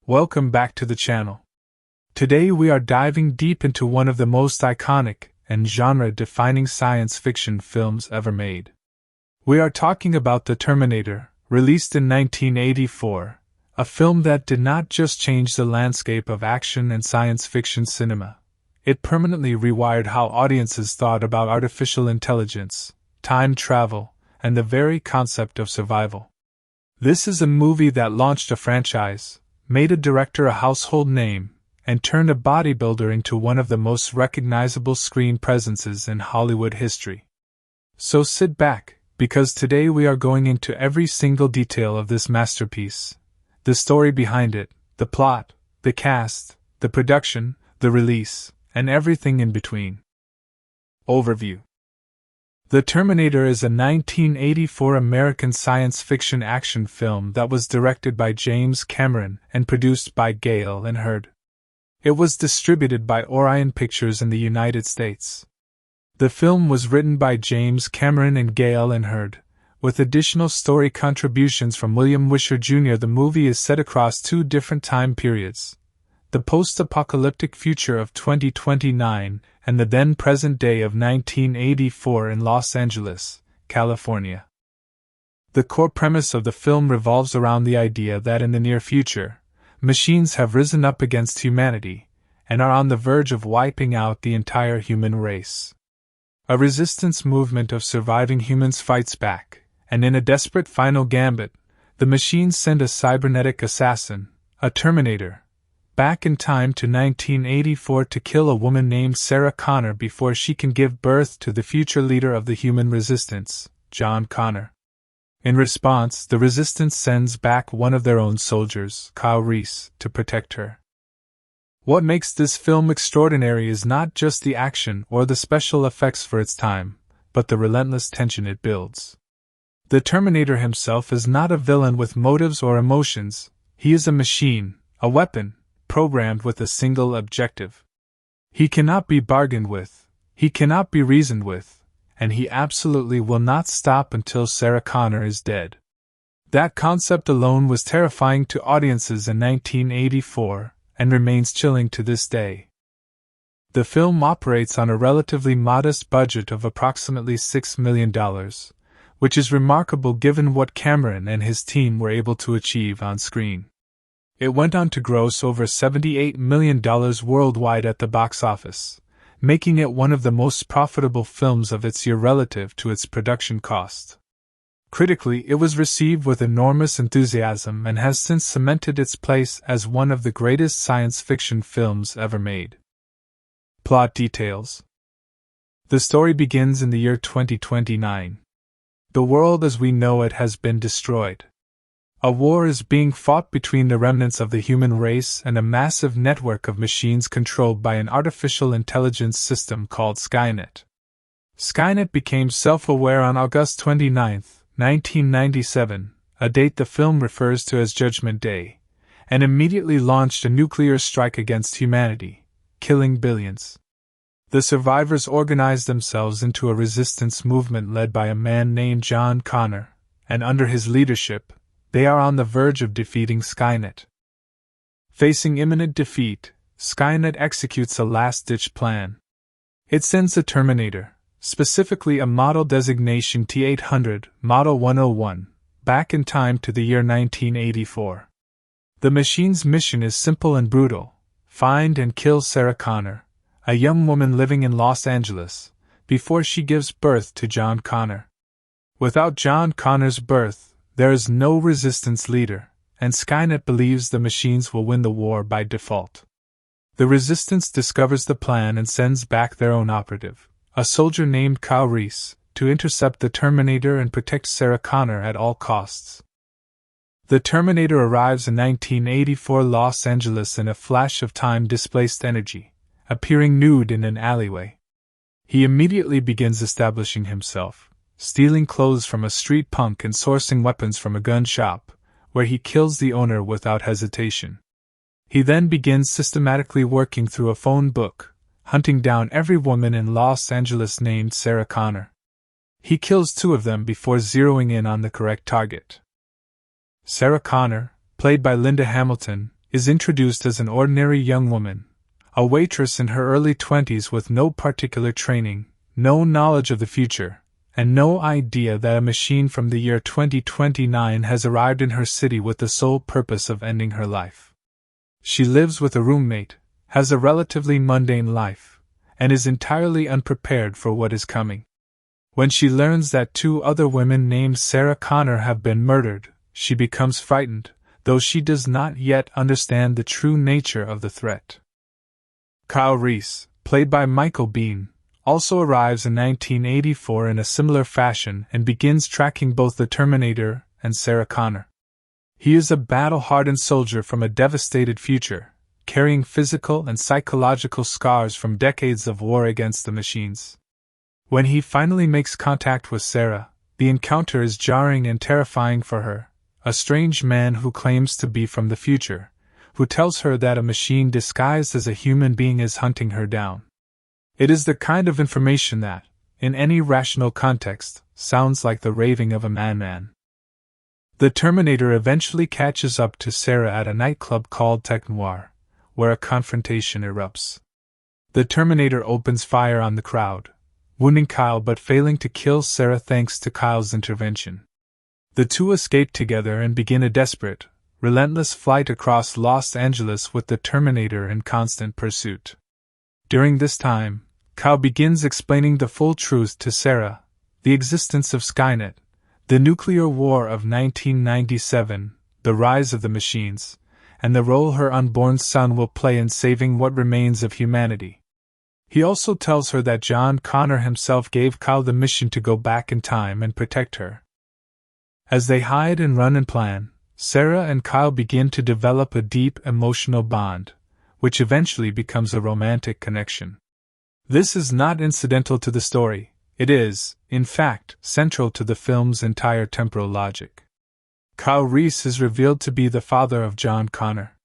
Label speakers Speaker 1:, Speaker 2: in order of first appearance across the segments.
Speaker 1: Welcome back to the channel. Today we are diving deep into one of the most iconic and genre-defining science fiction films ever made. We are talking about The Terminator, released in 1984, a film that did not just change the landscape of action and science fiction cinema. It permanently rewired how audiences thought about artificial intelligence, time travel, and the very concept of survival. This is a movie that launched a franchise, made a director a household name, and turned a bodybuilder into one of the most recognizable screen presences in Hollywood history. So sit back, because today we are going into every single detail of this masterpiece. The story behind it, the plot, the cast, the production, the release, and everything in between. Overview. The Terminator is a 1984 American science fiction action film that was directed by James Cameron and produced by Gale and Hurd. It was distributed by Orion Pictures in the United States. The film was written by James Cameron and Gale and Hurd, with additional story contributions from William Wisher Jr. The movie is set across two different time periods: the post-apocalyptic future of 2029 and the then-present day of 1984 in Los Angeles, California. The core premise of the film revolves around the idea that in the near future, machines have risen up against humanity and are on the verge of wiping out the entire human race. A resistance movement of surviving humans fights back, and in a desperate final gambit, the machines send a cybernetic assassin, a Terminator, back in time to 1984 to kill a woman named Sarah Connor before she can give birth to the future leader of the human resistance, John Connor. In response, the resistance sends back one of their own soldiers, Kyle Reese, to protect her. What makes this film extraordinary is not just the action or the special effects for its time, but the relentless tension it builds. The Terminator himself is not a villain with motives or emotions. He is a machine, a weapon, programmed with a single objective. He cannot be bargained with, he cannot be reasoned with, and he absolutely will not stop until Sarah Connor is dead. That concept alone was terrifying to audiences in 1984, and remains chilling to this day. The film operates on a relatively modest budget of approximately $6 million, which is remarkable given what Cameron and his team were able to achieve on screen. It went on to gross over $78 million worldwide at the box office, making it one of the most profitable films of its year relative to its production cost. Critically, it was received with enormous enthusiasm and has since cemented its place as one of the greatest science fiction films ever made. Plot details. The story begins in the year 2029. The world as we know it has been destroyed. A war is being fought between the remnants of the human race and a massive network of machines controlled by an artificial intelligence system called Skynet. Skynet became self-aware on August 29, 1997, a date the film refers to as Judgment Day, and immediately launched a nuclear strike against humanity, killing billions. The survivors organized themselves into a resistance movement led by a man named John Connor, and under his leadership, they are on the verge of defeating Skynet. Facing imminent defeat, Skynet executes a last-ditch plan. It sends the Terminator, specifically a model designation T-800, Model 101, back in time to the year 1984. The machine's mission is simple and brutal: find and kill Sarah Connor, a young woman living in Los Angeles, before she gives birth to John Connor. Without John Connor's birth, there is no resistance leader, and Skynet believes the machines will win the war by default. The resistance discovers the plan and sends back their own operative, a soldier named Kyle Reese, to intercept the Terminator and protect Sarah Connor at all costs. The Terminator arrives in 1984 Los Angeles in a flash of time-displaced energy, appearing nude in an alleyway. He immediately begins establishing himself, stealing clothes from a street punk and sourcing weapons from a gun shop, where he kills the owner without hesitation. He then begins systematically working through a phone book, hunting down every woman in Los Angeles named Sarah Connor. He kills two of them before zeroing in on the correct target. Sarah Connor, played by Linda Hamilton, is introduced as an ordinary young woman, a waitress in her early 20s with no particular training, no knowledge of the future, and no idea that a machine from the year 2029 has arrived in her city with the sole purpose of ending her life. She lives with a roommate, has a relatively mundane life, and is entirely unprepared for what is coming. When she learns that 2 other women named Sarah Connor have been murdered, she becomes frightened, though she does not yet understand the true nature of the threat. Kyle Reese, played by Michael Biehn, also arrives in 1984 in a similar fashion and begins tracking both the Terminator and Sarah Connor. He is a battle-hardened soldier from a devastated future, carrying physical and psychological scars from decades of war against the machines. When he finally makes contact with Sarah, the encounter is jarring and terrifying for her, a strange man who claims to be from the future, who tells her that a machine disguised as a human being is hunting her down. It is the kind of information that, in any rational context, sounds like the raving of a madman. The Terminator eventually catches up to Sarah at a nightclub called Tech Noir, where a confrontation erupts. The Terminator opens fire on the crowd, wounding Kyle but failing to kill Sarah thanks to Kyle's intervention. The two escape together and begin a desperate, relentless flight across Los Angeles with the Terminator in constant pursuit. During this time, Kyle begins explaining the full truth to Sarah, the existence of Skynet, the nuclear war of 1997, the rise of the machines, and the role her unborn son will play in saving what remains of humanity. He also tells her that John Connor himself gave Kyle the mission to go back in time and protect her. As they hide and run and plan, Sarah and Kyle begin to develop a deep emotional bond, which eventually becomes a romantic connection. This is not incidental to the story, it is, in fact, central to the film's entire temporal logic. Kyle Reese is revealed to be the father of John Connor.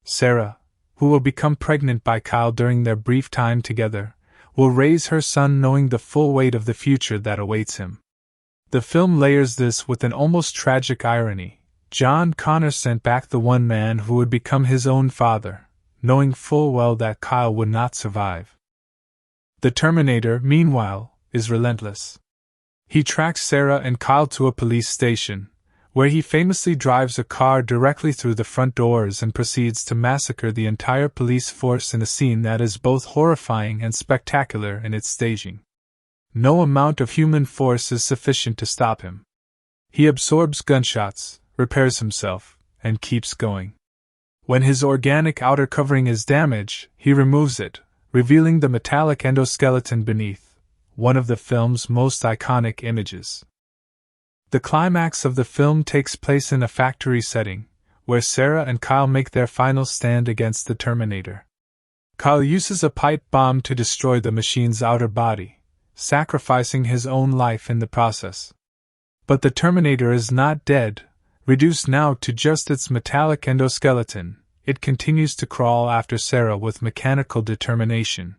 Speaker 1: Sarah, who will become pregnant by Kyle during their brief time together, will raise her son knowing the full weight of the future that awaits him. The film layers this with an almost tragic irony. John Connor sent back the one man who would become his own father, knowing full well that Kyle would not survive. The Terminator, meanwhile, is relentless. He tracks Sarah and Kyle to a police station, where he famously drives a car directly through the front doors and proceeds to massacre the entire police force in a scene that is both horrifying and spectacular in its staging. No amount of human force is sufficient to stop him. He absorbs gunshots, repairs himself, and keeps going. When his organic outer covering is damaged, he removes it, revealing the metallic endoskeleton beneath, one of the film's most iconic images. The climax of the film takes place in a factory setting, where Sarah and Kyle make their final stand against the Terminator. Kyle uses a pipe bomb to destroy the machine's outer body, sacrificing his own life in the process. But the Terminator is not dead. Reduced now to just its metallic endoskeleton, it continues to crawl after Sarah with mechanical determination.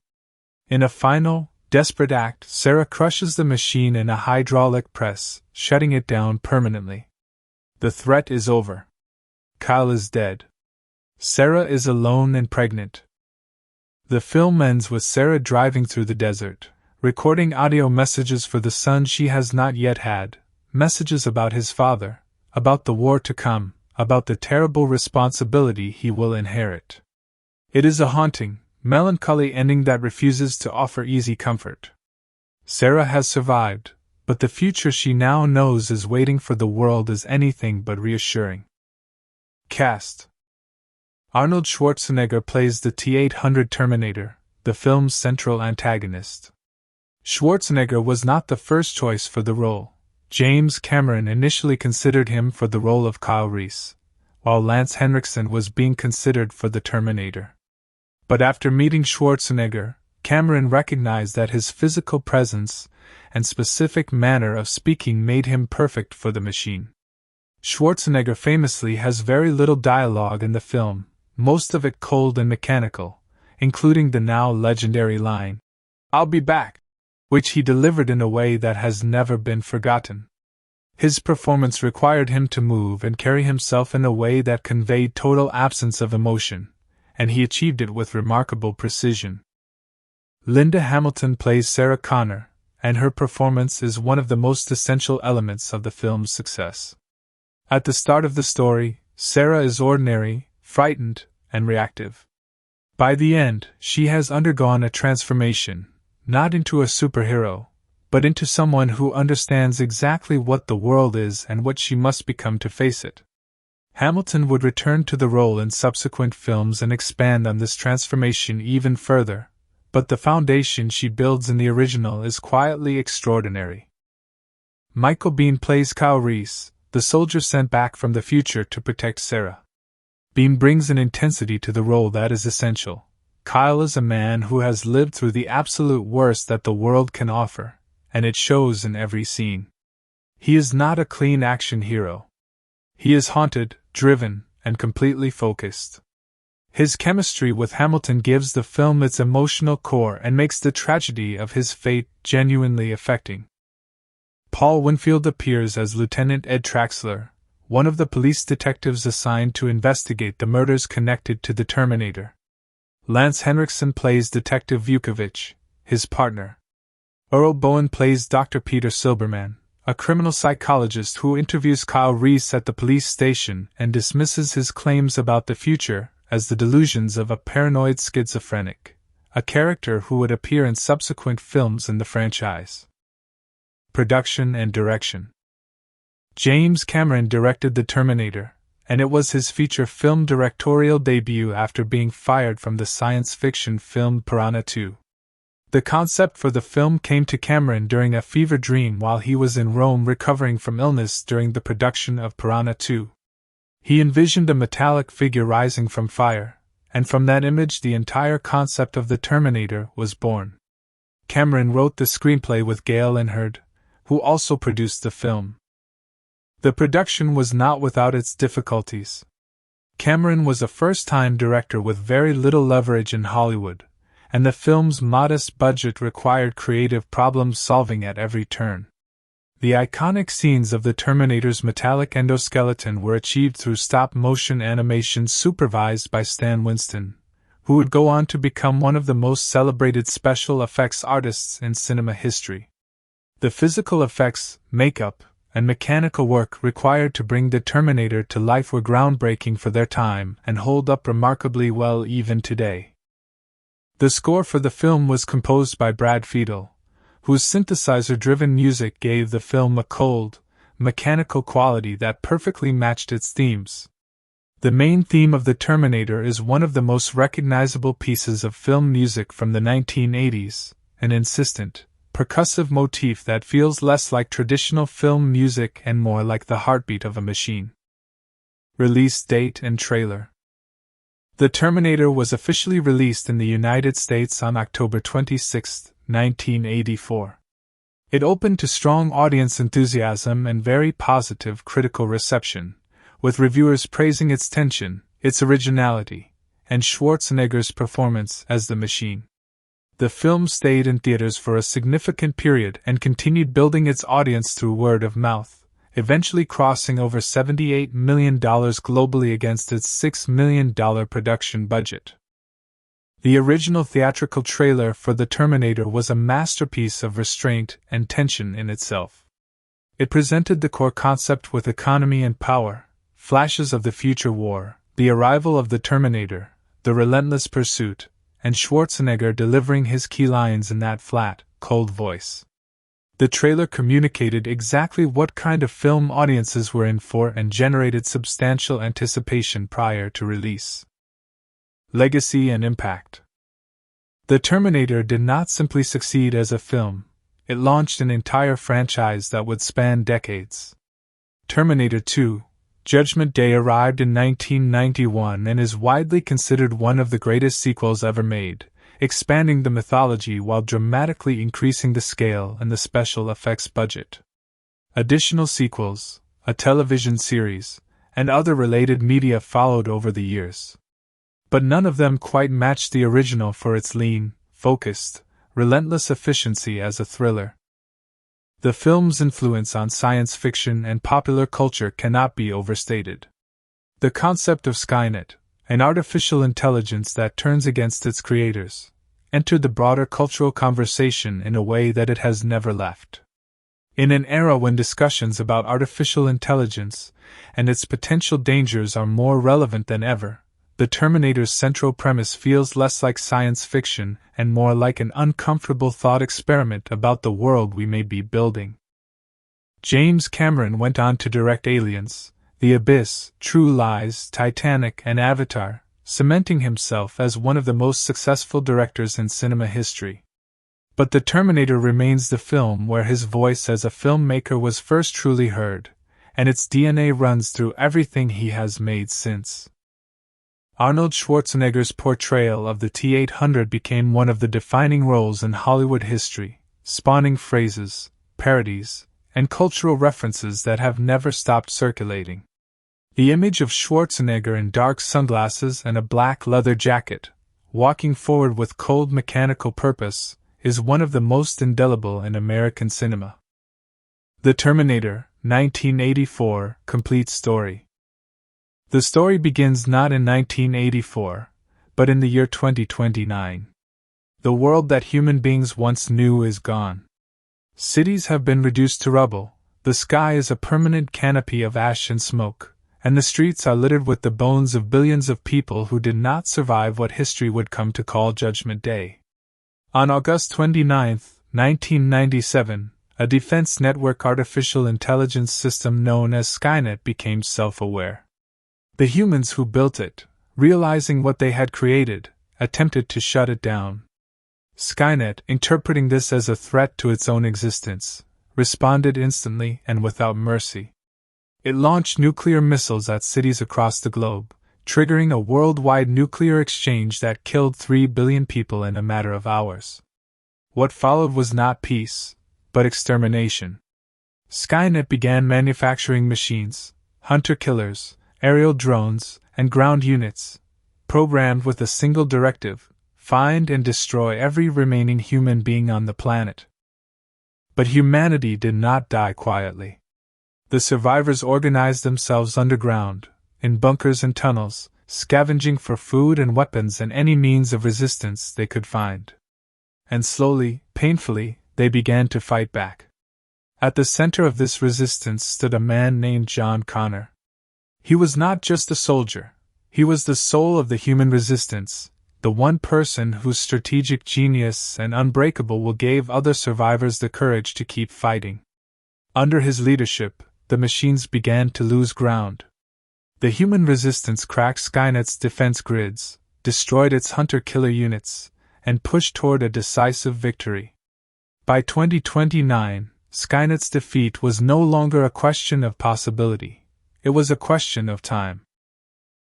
Speaker 1: In a final, desperate act, Sarah crushes the machine in a hydraulic press, shutting it down permanently. The threat is over. Kyle is dead. Sarah is alone and pregnant. The film ends with Sarah driving through the desert, recording audio messages for the son she has not yet had, messages about his father, about the war to come, about the terrible responsibility he will inherit. It is a haunting, melancholy ending that refuses to offer easy comfort. Sarah has survived, but the future she now knows is waiting for the world is anything but reassuring. Cast: Arnold Schwarzenegger plays the T-800 Terminator, the film's central antagonist. Schwarzenegger was not the first choice for the role. James Cameron initially considered him for the role of Kyle Reese, while Lance Henriksen was being considered for the Terminator. But after meeting Schwarzenegger, Cameron recognized that his physical presence and specific manner of speaking made him perfect for the machine. Schwarzenegger famously has very little dialogue in the film, most of it cold and mechanical, including the now legendary line, "I'll be back," which he delivered in a way that has never been forgotten. His performance required him to move and carry himself in a way that conveyed total absence of emotion, and he achieved it with remarkable precision. Linda Hamilton plays Sarah Connor, and her performance is one of the most essential elements of the film's success. At the start of the story, Sarah is ordinary, frightened, and reactive. By the end, she has undergone a transformation, not into a superhero, but into someone who understands exactly what the world is and what she must become to face it. Hamilton would return to the role in subsequent films and expand on this transformation even further, but the foundation she builds in the original is quietly extraordinary. Michael Biehn plays Kyle Reese, the soldier sent back from the future to protect Sarah. Biehn brings an intensity to the role that is essential. Kyle is a man who has lived through the absolute worst that the world can offer, and it shows in every scene. He is not a clean action hero. He is haunted, driven, and completely focused. His chemistry with Hamilton gives the film its emotional core and makes the tragedy of his fate genuinely affecting. Paul Winfield appears as Lieutenant Ed Traxler, one of the police detectives assigned to investigate the murders connected to the Terminator. Lance Henriksen plays Detective Vukovich, his partner. Earl Bowen plays Dr. Peter Silberman, a criminal psychologist who interviews Kyle Reese at the police station and dismisses his claims about the future as the delusions of a paranoid schizophrenic, a character who would appear in subsequent films in the franchise. Production and direction. James Cameron directed The Terminator, and it was his feature film directorial debut after being fired from the science fiction film Piranha 2. The concept for the film came to Cameron during a fever dream while he was in Rome recovering from illness during the production of Piranha 2. He envisioned a metallic figure rising from fire, and from that image the entire concept of the Terminator was born. Cameron wrote the screenplay with Gail Earnhardt, who also produced the film. The production was not without its difficulties. Cameron was a first-time director with very little leverage in Hollywood, and the film's modest budget required creative problem-solving at every turn. The iconic scenes of the Terminator's metallic endoskeleton were achieved through stop-motion animation supervised by Stan Winston, who would go on to become one of the most celebrated special effects artists in cinema history. The physical effects, makeup, and mechanical work required to bring the Terminator to life were groundbreaking for their time and hold up remarkably well even today. The score for the film was composed by Brad Fiedel, whose synthesizer-driven music gave the film a cold, mechanical quality that perfectly matched its themes. The main theme of The Terminator is one of the most recognizable pieces of film music from the 1980s, an insistent, percussive motif that feels less like traditional film music and more like the heartbeat of a machine. Release date and trailer. The Terminator was officially released in the United States on October 26, 1984. It opened to strong audience enthusiasm and very positive critical reception, with reviewers praising its tension, its originality, and Schwarzenegger's performance as the Machine. The film stayed in theaters for a significant period and continued building its audience through word of mouth, eventually crossing over $78 million globally against its $6 million production budget. The original theatrical trailer for The Terminator was a masterpiece of restraint and tension in itself. It presented the core concept with economy and power, flashes of the future war, the arrival of the Terminator, the relentless pursuit, and Schwarzenegger delivering his key lines in that flat, cold voice. The trailer communicated exactly what kind of film audiences were in for and generated substantial anticipation prior to release. Legacy and impact. The Terminator did not simply succeed as a film, it launched an entire franchise that would span decades. Terminator 2, Judgment Day arrived in 1991 and is widely considered one of the greatest sequels ever made, expanding the mythology while dramatically increasing the scale and the special effects budget. Additional sequels, a television series, and other related media followed over the years. But none of them quite matched the original for its lean, focused, relentless efficiency as a thriller. The film's influence on science fiction and popular culture cannot be overstated. The concept of Skynet, an artificial intelligence that turns against its creators, entered the broader cultural conversation in a way that it has never left. In an era when discussions about artificial intelligence and its potential dangers are more relevant than ever, the Terminator's central premise feels less like science fiction and more like an uncomfortable thought experiment about the world we may be building. James Cameron went on to direct Aliens, The Abyss, True Lies, Titanic, and Avatar, cementing himself as one of the most successful directors in cinema history. But The Terminator remains the film where his voice as a filmmaker was first truly heard, and its DNA runs through everything he has made since. Arnold Schwarzenegger's portrayal of the T-800 became one of the defining roles in Hollywood history, spawning phrases, parodies, and cultural references that have never stopped circulating. The image of Schwarzenegger in dark sunglasses and a black leather jacket, walking forward with cold mechanical purpose, is one of the most indelible in American cinema. The Terminator, 1984, complete story. The story begins not in 1984, but in the year 2029. The world that human beings once knew is gone. Cities have been reduced to rubble, the sky is a permanent canopy of ash and smoke, and the streets are littered with the bones of billions of people who did not survive what history would come to call Judgment Day. On August 29, 1997, a Defense Network artificial intelligence system known as Skynet became self-aware. The humans who built it, realizing what they had created, attempted to shut it down. Skynet, interpreting this as a threat to its own existence, responded instantly and without mercy. It launched nuclear missiles at cities across the globe, triggering a worldwide nuclear exchange that killed 3 billion people in a matter of hours. What followed was not peace, but extermination. Skynet began manufacturing machines, hunter-killers, aerial drones, and ground units, programmed with a single directive: find and destroy every remaining human being on the planet. But humanity did not die quietly. The survivors organized themselves underground, in bunkers and tunnels, scavenging for food and weapons and any means of resistance they could find. And slowly, painfully, they began to fight back. At the center of this resistance stood a man named John Connor. He was not just a soldier, he was the soul of the human resistance, the one person whose strategic genius and unbreakable will gave other survivors the courage to keep fighting. Under his leadership, the machines began to lose ground. The human resistance cracked Skynet's defense grids, destroyed its hunter-killer units, and pushed toward a decisive victory. By 2029, Skynet's defeat was no longer a question of possibility. It was a question of time.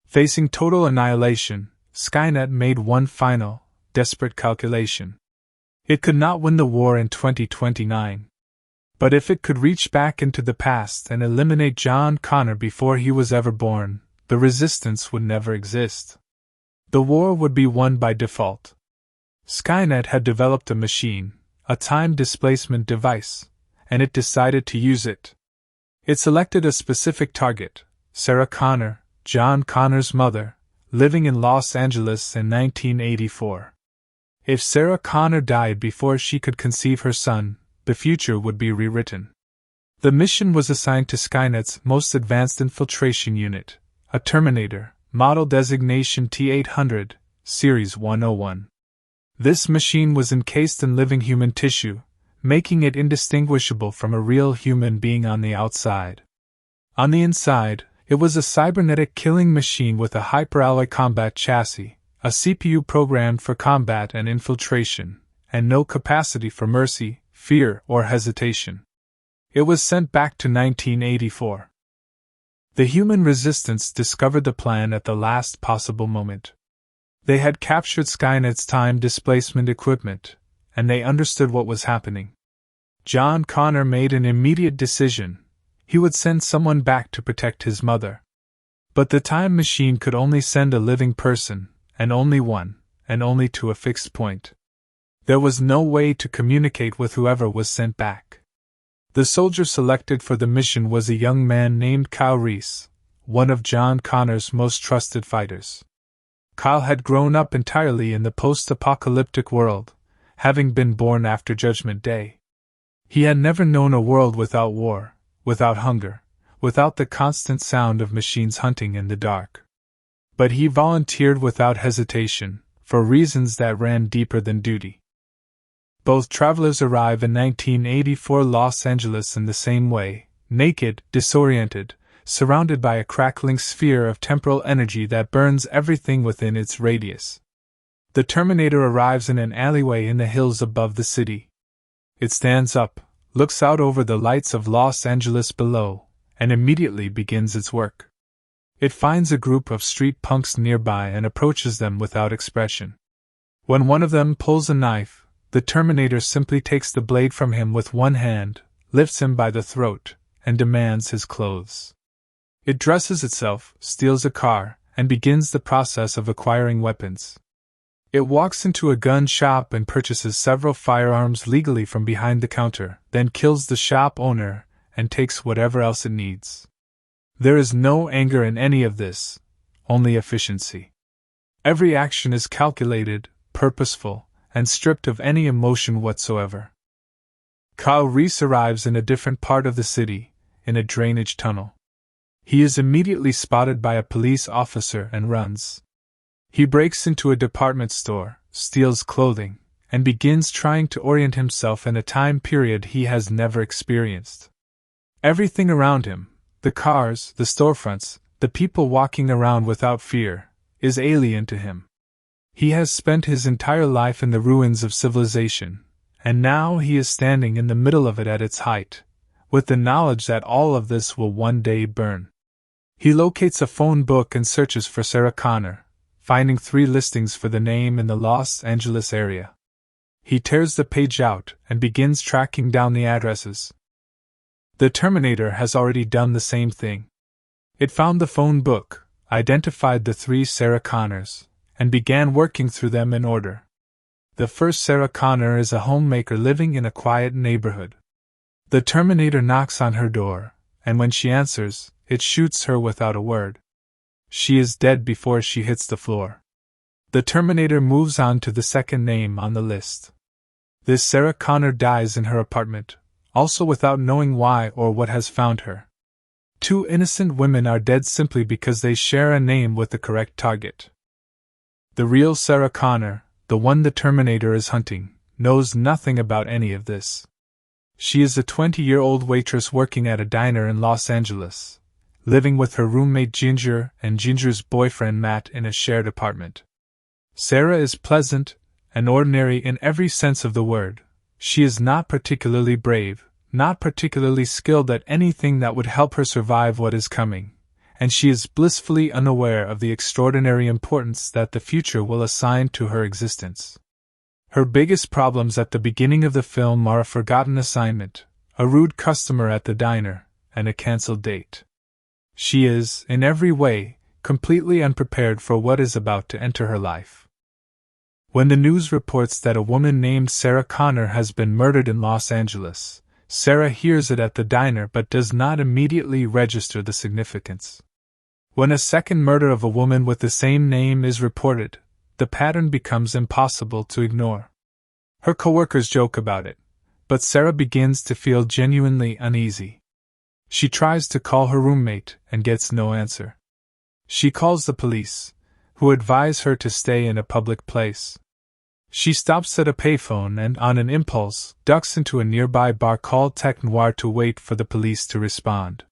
Speaker 1: Facing total annihilation, Skynet made one final, desperate calculation. It could not win the war in 2029. But if it could reach back into the past and eliminate John Connor before he was ever born, the resistance would never exist. The war would be won by default. Skynet had developed a machine, a time displacement device, and it decided to use it. It selected a specific target, Sarah Connor, John Connor's mother, living in Los Angeles in 1984. If Sarah Connor died before she could conceive her son, the future would be rewritten. The mission was assigned to Skynet's most advanced infiltration unit, a Terminator, model designation T-800, Series 101. This machine was encased in living human tissue, making it indistinguishable from a real human being on the outside. On the inside, it was a cybernetic killing machine with a hyperalloy combat chassis, a CPU programmed for combat and infiltration, and no capacity for mercy, fear, or hesitation. It was sent back to 1984. The human resistance discovered the plan at the last possible moment. They had captured Skynet's time displacement equipment, and they understood what was happening. John Connor made an immediate decision. He would send someone back to protect his mother. But the time machine could only send a living person, and only one, and only to a fixed point. There was no way to communicate with whoever was sent back. The soldier selected for the mission was a young man named Kyle Reese, one of John Connor's most trusted fighters. Kyle had grown up entirely in the post-apocalyptic world, having been born after Judgment Day. He had never known a world without war, without hunger, without the constant sound of machines hunting in the dark. But he volunteered without hesitation, for reasons that ran deeper than duty. Both travelers arrive in 1984 Los Angeles in the same way, naked, disoriented, surrounded by a crackling sphere of temporal energy that burns everything within its radius. The Terminator arrives in an alleyway in the hills above the city. It stands up, looks out over the lights of Los Angeles below, and immediately begins its work. It finds a group of street punks nearby and approaches them without expression. When one of them pulls a knife, the Terminator simply takes the blade from him with one hand, lifts him by the throat, and demands his clothes. It dresses itself, steals a car, and begins the process of acquiring weapons. It walks into a gun shop and purchases several firearms legally from behind the counter, then kills the shop owner and takes whatever else it needs. There is no anger in any of this, only efficiency. Every action is calculated, purposeful, and stripped of any emotion whatsoever. Kyle Reese arrives in a different part of the city, in a drainage tunnel. He is immediately spotted by a police officer and runs. He breaks into a department store, steals clothing, and begins trying to orient himself in a time period he has never experienced. Everything around him, the cars, the storefronts, the people walking around without fear, is alien to him. He has spent his entire life in the ruins of civilization, and now he is standing in the middle of it at its height, with the knowledge that all of this will one day burn. He locates a phone book and searches for Sarah Connor, finding 3 listings for the name in the Los Angeles area. He tears the page out and begins tracking down the addresses. The Terminator has already done the same thing. It found the phone book, identified the 3 Sarah Connors, and began working through them in order. The first Sarah Connor is a homemaker living in a quiet neighborhood. The Terminator knocks on her door, and when she answers, it shoots her without a word. She is dead before she hits the floor. The Terminator moves on to the second name on the list. This Sarah Connor dies in her apartment, also without knowing why or what has found her. 2 innocent women are dead simply because they share a name with the correct target. The real Sarah Connor, the one the Terminator is hunting, knows nothing about any of this. She is a 20-year-old waitress working at a diner in Los Angeles, living with her roommate Ginger and Ginger's boyfriend Matt in a shared apartment. Sarah is pleasant and ordinary in every sense of the word. She is not particularly brave, not particularly skilled at anything that would help her survive what is coming, and she is blissfully unaware of the extraordinary importance that the future will assign to her existence. Her biggest problems at the beginning of the film are a forgotten assignment, a rude customer at the diner, and a cancelled date. She is, in every way, completely unprepared for what is about to enter her life. When the news reports that a woman named Sarah Connor has been murdered in Los Angeles, Sarah hears it at the diner but does not immediately register the significance. When a second murder of a woman with the same name is reported, the pattern becomes impossible to ignore. Her coworkers joke about it, but Sarah begins to feel genuinely uneasy. She tries to call her roommate and gets no answer. She calls the police, who advise her to stay in a public place. She stops at a payphone and, on an impulse, ducks into a nearby bar called Tech Noir to wait for the police to respond.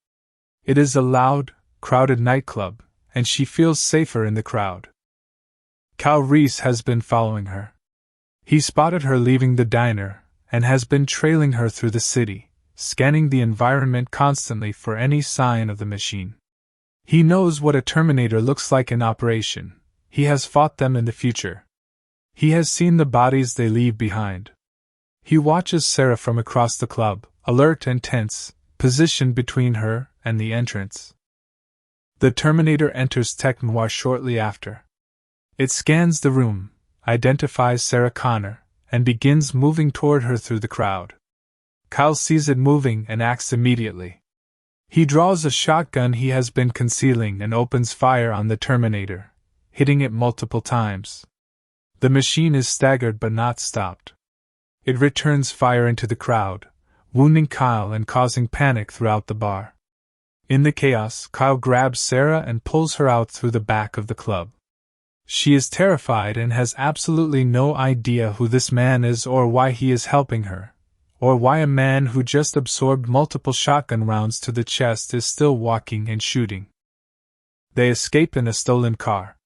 Speaker 1: It is a loud, crowded nightclub, and she feels safer in the crowd. Kyle Reese has been following her. He spotted her leaving the diner, and has been trailing her through the city, scanning the environment constantly for any sign of the machine. He knows what a Terminator looks like in operation. He has fought them in the future. He has seen the bodies they leave behind. He watches Sarah from across the club, alert and tense, positioned between her and the entrance. The Terminator enters Tech Noir shortly after. It scans the room, identifies Sarah Connor, and begins moving toward her through the crowd. Kyle sees it moving and acts immediately. He draws a shotgun he has been concealing and opens fire on the Terminator, hitting it multiple times. The machine is staggered but not stopped. It returns fire into the crowd, wounding Kyle and causing panic throughout the bar. In the chaos, Kyle grabs Sarah and pulls her out through the back of the club. She is terrified and has absolutely no idea who this man is or why he is helping her, or why a man who just absorbed multiple shotgun rounds to the chest is still walking and shooting. They escape in a stolen car.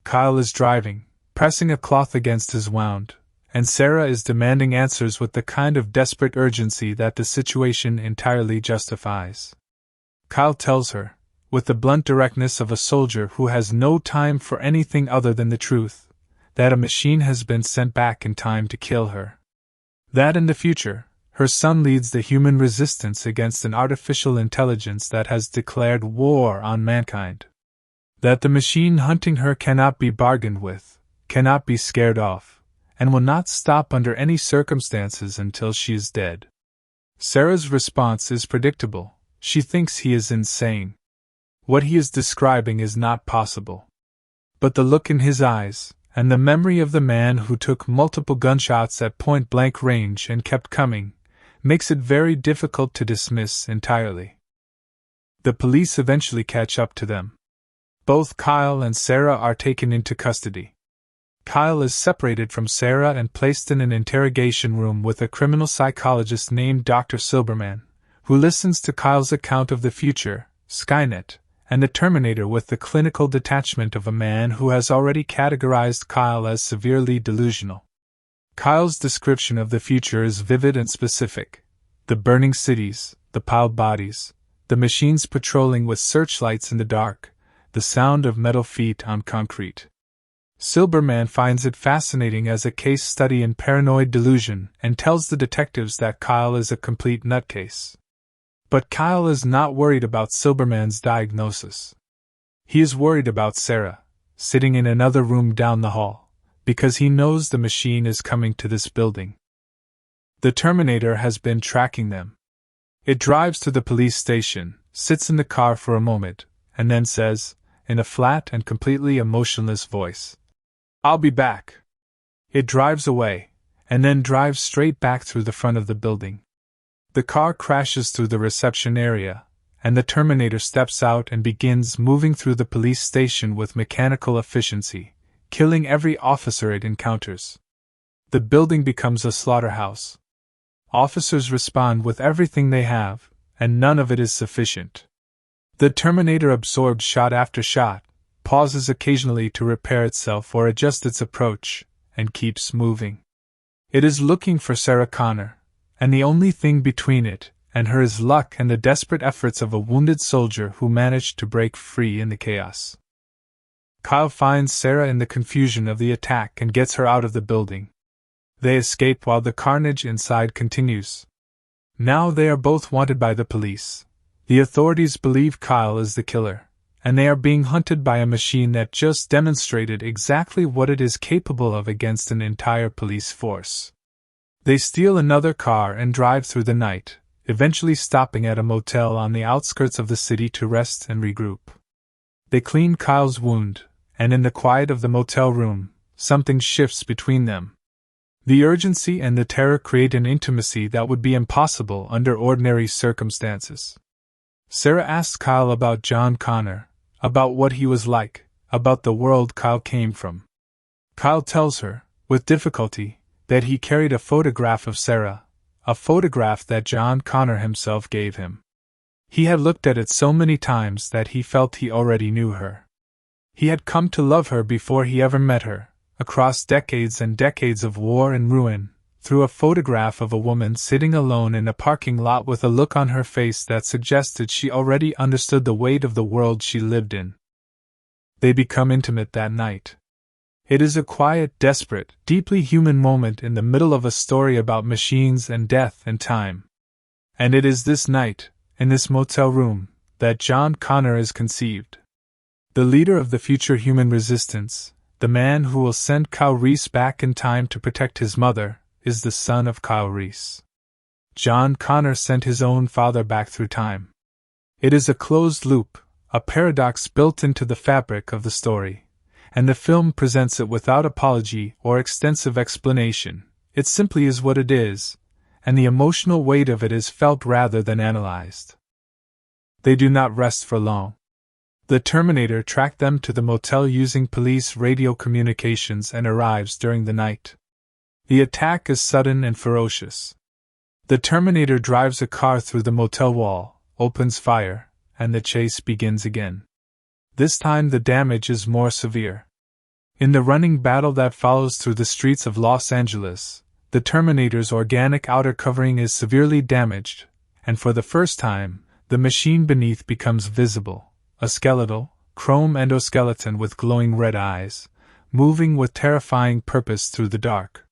Speaker 1: Kyle is driving, pressing a cloth against his wound, and Sarah is demanding answers with the kind of desperate urgency that the situation entirely justifies. Kyle tells her, with the blunt directness of a soldier who has no time for anything other than the truth, that a machine has been sent back in time to kill her. That in the future, her son leads the human resistance against an artificial intelligence that has declared war on mankind. That the machine hunting her cannot be bargained with, cannot be scared off, and will not stop under any circumstances until she is dead. Sarah's response is predictable. She thinks he is insane. What he is describing is not possible. But the look in his eyes, and the memory of the man who took multiple gunshots at point-blank range and kept coming, makes it very difficult to dismiss entirely. The police eventually catch up to them. Both Kyle and Sarah are taken into custody. Kyle is separated from Sarah and placed in an interrogation room with a criminal psychologist named Dr. Silberman, who listens to Kyle's account of the future, Skynet, and the Terminator with the clinical detachment of a man who has already categorized Kyle as severely delusional. Kyle's description of the future is vivid and specific. The burning cities, the piled bodies, the machines patrolling with searchlights in the dark, the sound of metal feet on concrete. Silberman finds it fascinating as a case study in paranoid delusion and tells the detectives that Kyle is a complete nutcase. But Kyle is not worried about Silberman's diagnosis. He is worried about Sarah, sitting in another room down the hall, because he knows the machine is coming to this building. The Terminator has been tracking them. It drives to the police station, sits in the car for a moment, and then says, in a flat and completely emotionless voice, "I'll be back." It drives away, and then drives straight back through the front of the building. The car crashes through the reception area, and the Terminator steps out and begins moving through the police station with mechanical efficiency, killing every officer it encounters. The building becomes a slaughterhouse. Officers respond with everything they have, and none of it is sufficient. The Terminator absorbs shot after shot, pauses occasionally to repair itself or adjust its approach, and keeps moving. It is looking for Sarah Connor, and the only thing between it and her is luck and the desperate efforts of a wounded soldier who managed to break free in the chaos. Kyle finds Sarah in the confusion of the attack and gets her out of the building. They escape while the carnage inside continues. Now they are both wanted by the police. The authorities believe Kyle is the killer, and they are being hunted by a machine that just demonstrated exactly what it is capable of against an entire police force. They steal another car and drive through the night, eventually stopping at a motel on the outskirts of the city to rest and regroup. They clean Kyle's wound, and in the quiet of the motel room, something shifts between them. The urgency and the terror create an intimacy that would be impossible under ordinary circumstances. Sarah asks Kyle about John Connor, about what he was like, about the world Kyle came from. Kyle tells her, with difficulty, that he carried a photograph of Sarah, a photograph that John Connor himself gave him. He had looked at it so many times that he felt he already knew her. He had come to love her before he ever met her, across decades and decades of war and ruin, through a photograph of a woman sitting alone in a parking lot with a look on her face that suggested she already understood the weight of the world she lived in. They become intimate that night. It is a quiet, desperate, deeply human moment in the middle of a story about machines and death and time. And it is this night, in this motel room, that John Connor is conceived. The leader of the future human resistance, the man who will send Kyle Reese back in time to protect his mother, is the son of Kyle Reese. John Connor sent his own father back through time. It is a closed loop, a paradox built into the fabric of the story, and the film presents it without apology or extensive explanation. It simply is what it is, and the emotional weight of it is felt rather than analyzed. They do not rest for long. The Terminator tracked them to the motel using police radio communications and arrives during the night. The attack is sudden and ferocious. The Terminator drives a car through the motel wall, opens fire, and the chase begins again. This time the damage is more severe. In the running battle that follows through the streets of Los Angeles, the Terminator's organic outer covering is severely damaged, and for the first time, the machine beneath becomes visible, a skeletal, chrome endoskeleton with glowing red eyes, moving with terrifying purpose through the dark.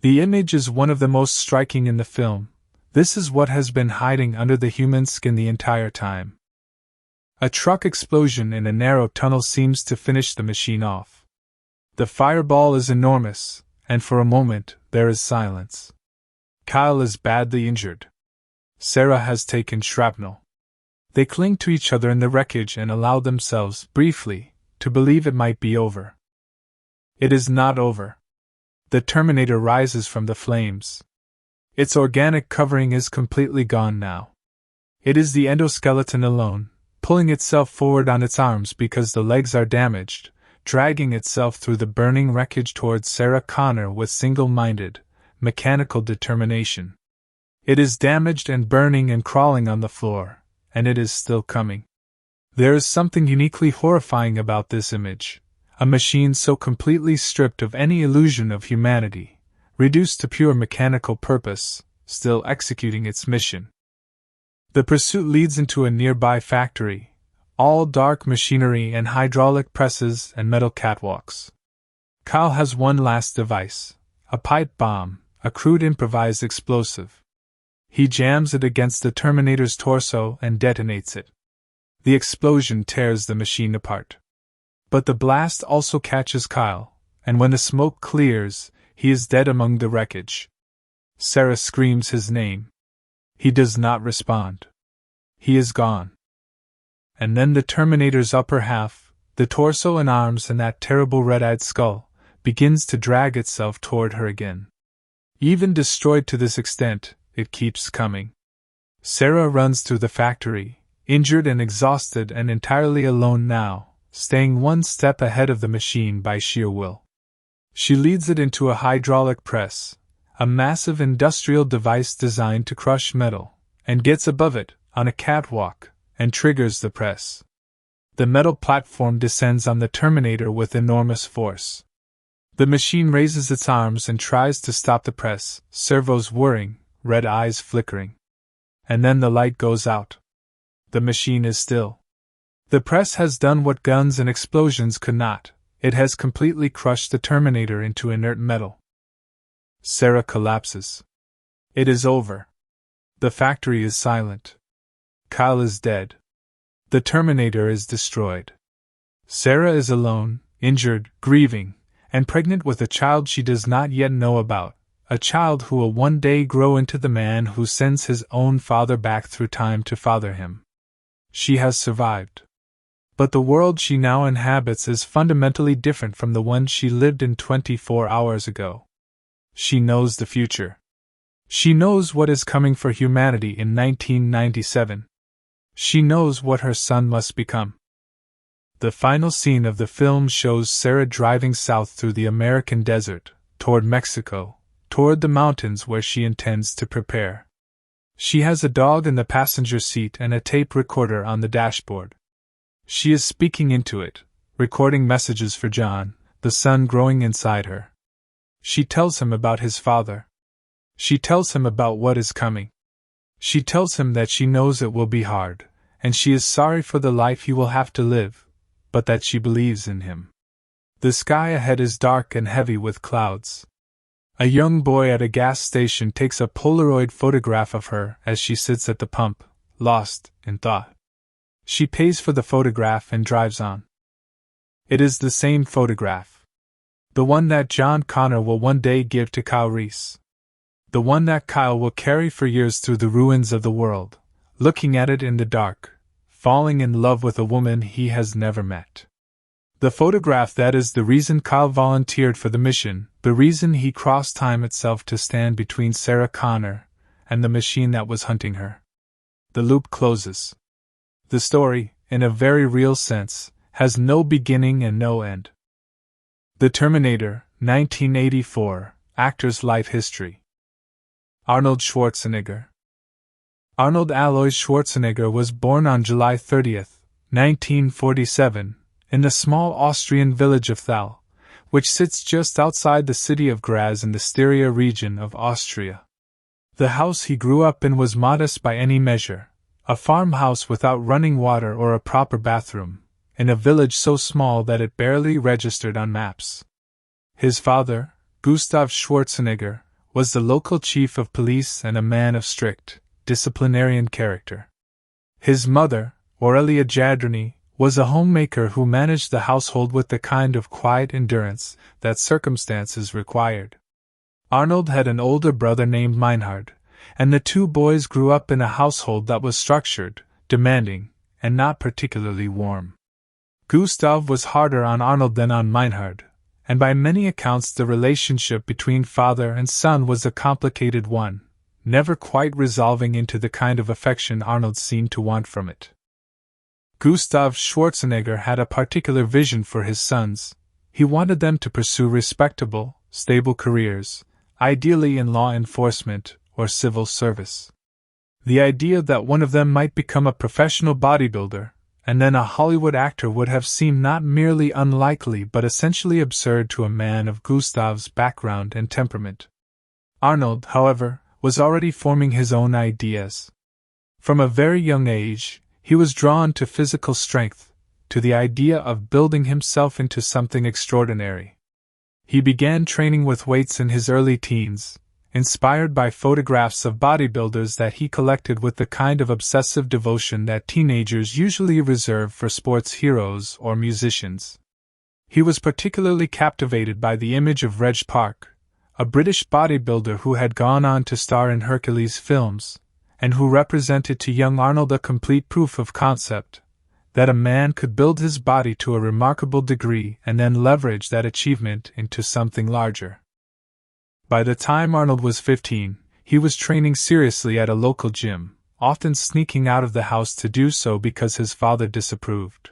Speaker 1: The image is one of the most striking in the film. This is what has been hiding under the human skin the entire time. A truck explosion in a narrow tunnel seems to finish the machine off. The fireball is enormous, and for a moment, there is silence. Kyle is badly injured. Sarah has taken shrapnel. They cling to each other in the wreckage and allow themselves, briefly, to believe it might be over. It is not over. The Terminator rises from the flames. Its organic covering is completely gone now. It is the endoskeleton alone, pulling itself forward on its arms because the legs are damaged, dragging itself through the burning wreckage towards Sarah Connor with single-minded, mechanical determination. It is damaged and burning and crawling on the floor, and it is still coming. There is something uniquely horrifying about this image. A machine so completely stripped of any illusion of humanity, reduced to pure mechanical purpose, still executing its mission. The pursuit leads into a nearby factory, all dark machinery and hydraulic presses and metal catwalks. Kyle has one last device, a pipe bomb, a crude improvised explosive. He jams it against the Terminator's torso and detonates it. The explosion tears the machine apart. But the blast also catches Kyle, and when the smoke clears, he is dead among the wreckage. Sarah screams his name. He does not respond. He is gone. And then the Terminator's upper half, the torso and arms and that terrible red-eyed skull, begins to drag itself toward her again. Even destroyed to this extent, it keeps coming. Sarah runs through the factory, injured and exhausted and entirely alone now, staying one step ahead of the machine by sheer will. She leads it into a hydraulic press, a massive industrial device designed to crush metal, and gets above it, on a catwalk, and triggers the press. The metal platform descends on the Terminator with enormous force. The machine raises its arms and tries to stop the press, servos whirring, red eyes flickering. And then the light goes out. The machine is still. The press has done what guns and explosions could not. It has completely crushed the Terminator into inert metal. Sarah collapses. It is over. The factory is silent. Kyle is dead. The Terminator is destroyed. Sarah is alone, injured, grieving, and pregnant with a child she does not yet know about, a child who will one day grow into the man who sends his own father back through time to father him. She has survived. But the world she now inhabits is fundamentally different from the one she lived in 24 hours ago. She knows the future. She knows what is coming for humanity in 1997. She knows what her son must become. The final scene of the film shows Sarah driving south through the American desert, toward Mexico, toward the mountains where she intends to prepare. She has a dog in the passenger seat and a tape recorder on the dashboard. She is speaking into it, recording messages for John, the son growing inside her. She tells him about his father. She tells him about what is coming. She tells him that she knows it will be hard, and she is sorry for the life he will have to live, but that she believes in him. The sky ahead is dark and heavy with clouds. A young boy at a gas station takes a Polaroid photograph of her as she sits at the pump, lost in thought. She pays for the photograph and drives on. It is the same photograph. The one that John Connor will one day give to Kyle Reese. The one that Kyle will carry for years through the ruins of the world, looking at it in the dark, falling in love with a woman he has never met. The photograph that is the reason Kyle volunteered for the mission, the reason he crossed time itself to stand between Sarah Connor and the machine that was hunting her. The loop closes. The story, in a very real sense, has no beginning and no end. The Terminator, 1984, actor's life history. Arnold Schwarzenegger. Arnold Alois Schwarzenegger was born on July 30, 1947, in the small Austrian village of Thal, which sits just outside the city of Graz in the Styria region of Austria. The house he grew up in was modest by any measure, a farmhouse without running water or a proper bathroom, in a village so small that it barely registered on maps. His father, Gustav Schwarzenegger, was the local chief of police and a man of strict, disciplinarian character. His mother, Aurelia Jadrony, was a homemaker who managed the household with the kind of quiet endurance that circumstances required. Arnold had an older brother named Meinhard, and the two boys grew up in a household that was structured, demanding, and not particularly warm. Gustav was harder on Arnold than on Meinhard, and by many accounts the relationship between father and son was a complicated one, never quite resolving into the kind of affection Arnold seemed to want from it. Gustav Schwarzenegger had a particular vision for his sons. He wanted them to pursue respectable, stable careers, ideally in law enforcement or civil service. The idea that one of them might become a professional bodybuilder, and then a Hollywood actor would have seemed not merely unlikely but essentially absurd to a man of Gustav's background and temperament. Arnold, however, was already forming his own ideas. From a very young age, he was drawn to physical strength, to the idea of building himself into something extraordinary. He began training with weights in his early teens, inspired by photographs of bodybuilders that he collected with the kind of obsessive devotion that teenagers usually reserve for sports heroes or musicians. He was particularly captivated by the image of Reg Park, a British bodybuilder who had gone on to star in Hercules films, and who represented to young Arnold a complete proof of concept, that a man could build his body to a remarkable degree and then leverage that achievement into something larger. By the time Arnold was 15, he was training seriously at a local gym, often sneaking out of the house to do so because his father disapproved.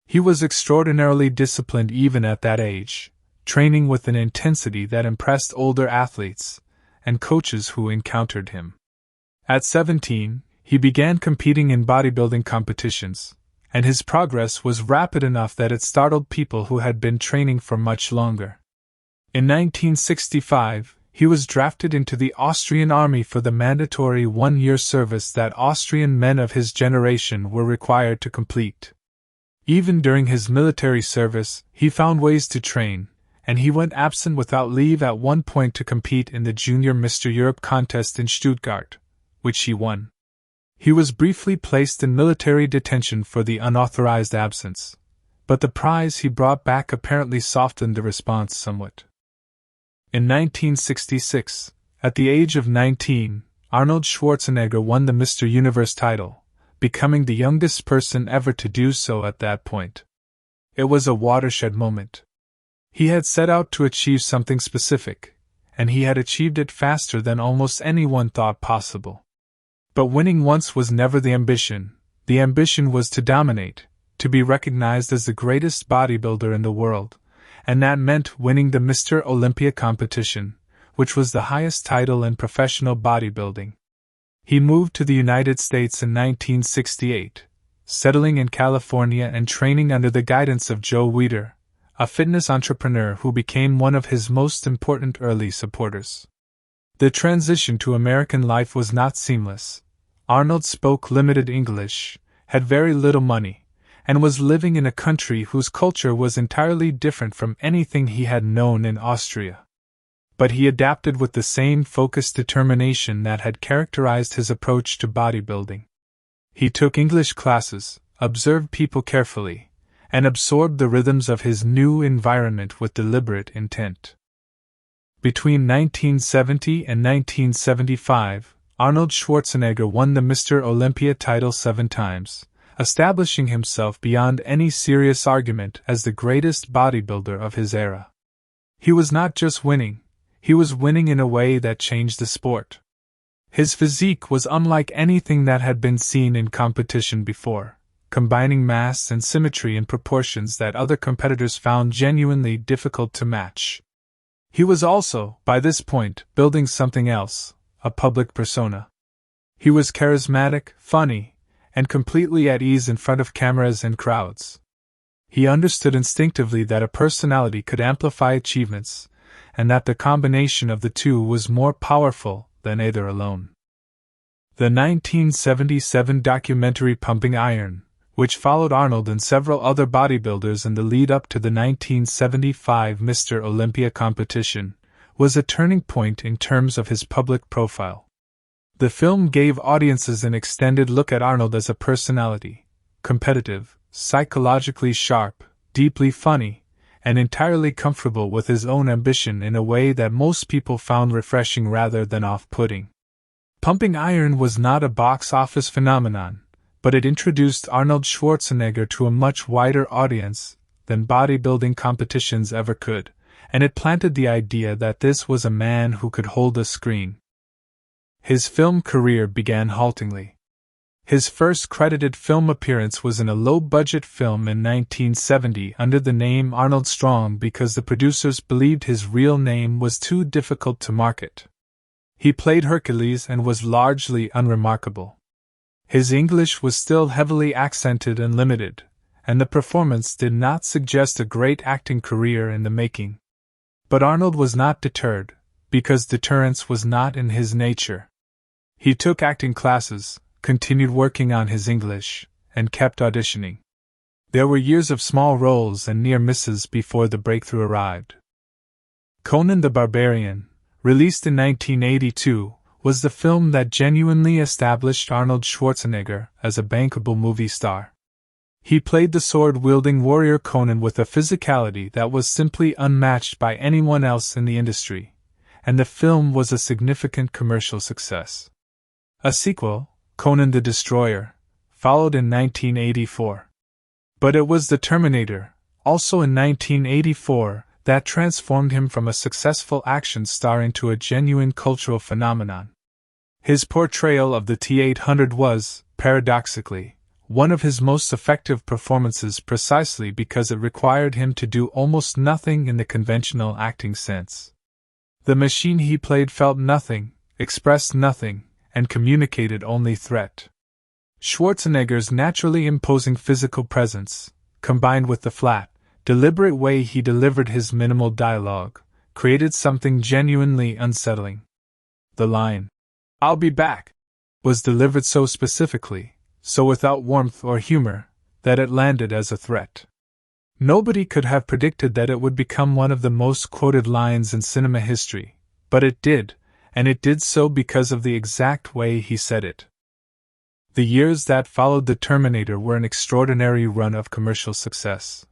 Speaker 1: He was extraordinarily disciplined even at that age, training with an intensity that impressed older athletes and coaches who encountered him. At 17, he began competing in bodybuilding competitions, and his progress was rapid enough that it startled people who had been training for much longer. In 1965, he was drafted into the Austrian army for the mandatory one-year service that Austrian men of his generation were required to complete. Even during his military service, he found ways to train, and he went absent without leave at one point to compete in the Junior Mr. Europe contest in Stuttgart, which he won. He was briefly placed in military detention for the unauthorized absence, but the prize he brought back apparently softened the response somewhat. In 1966, at the age of 19, Arnold Schwarzenegger won the Mr. Universe title, becoming the youngest person ever to do so at that point. It was a watershed moment. He had set out to achieve something specific, and he had achieved it faster than almost anyone thought possible. But winning once was never the ambition was to dominate, to be recognized as the greatest bodybuilder in the world, and that meant winning the Mr. Olympia competition, which was the highest title in professional bodybuilding. He moved to the United States in 1968, settling in California and training under the guidance of Joe Weider, a fitness entrepreneur who became one of his most important early supporters. The transition to American life was not seamless. Arnold spoke limited English, had very little money, and was living in a country whose culture was entirely different from anything he had known in Austria. But he adapted with the same focused determination that had characterized his approach to bodybuilding. He took English classes, observed people carefully, and absorbed the rhythms of his new environment with deliberate intent. Between 1970 and 1975, Arnold Schwarzenegger won the Mr. Olympia title 7 times, establishing himself beyond any serious argument as the greatest bodybuilder of his era. He was not just winning, he was winning in a way that changed the sport. His physique was unlike anything that had been seen in competition before, combining mass and symmetry in proportions that other competitors found genuinely difficult to match. He was also, by this point, building something else, a public persona. He was charismatic, funny, and completely at ease in front of cameras and crowds. He understood instinctively that a personality could amplify achievements, and that the combination of the two was more powerful than either alone. The 1977 documentary Pumping Iron, which followed Arnold and several other bodybuilders in the lead-up to the 1975 Mr. Olympia competition, was a turning point in terms of his public profile. The film gave audiences an extended look at Arnold as a personality, competitive, psychologically sharp, deeply funny, and entirely comfortable with his own ambition in a way that most people found refreshing rather than off-putting. Pumping Iron was not a box office phenomenon, but it introduced Arnold Schwarzenegger to a much wider audience than bodybuilding competitions ever could, and it planted the idea that this was a man who could hold a screen. His film career began haltingly. His first credited film appearance was in a low-budget film in 1970 under the name Arnold Strong because the producers believed his real name was too difficult to market. He played Hercules and was largely unremarkable. His English was still heavily accented and limited, and the performance did not suggest a great acting career in the making. But Arnold was not deterred, because deterrence was not in his nature. He took acting classes, continued working on his English, and kept auditioning. There were years of small roles and near misses before the breakthrough arrived. Conan the Barbarian, released in 1982, was the film that genuinely established Arnold Schwarzenegger as a bankable movie star. He played the sword-wielding warrior Conan with a physicality that was simply unmatched by anyone else in the industry, and the film was a significant commercial success. A sequel, Conan the Destroyer, followed in 1984. But it was the Terminator, also in 1984, that transformed him from a successful action star into a genuine cultural phenomenon. His portrayal of the T-800 was, paradoxically, one of his most effective performances precisely because it required him to do almost nothing in the conventional acting sense. The machine he played felt nothing, expressed nothing, and communicated only threat. Schwarzenegger's naturally imposing physical presence, combined with the flat, deliberate way he delivered his minimal dialogue, created something genuinely unsettling. The line, "I'll be back," was delivered so specifically, so without warmth or humor, that it landed as a threat. Nobody could have predicted that it would become one of the most quoted lines in cinema history, but it did, and it did so because of the exact way he said it. The years that followed the Terminator were an extraordinary run of commercial success.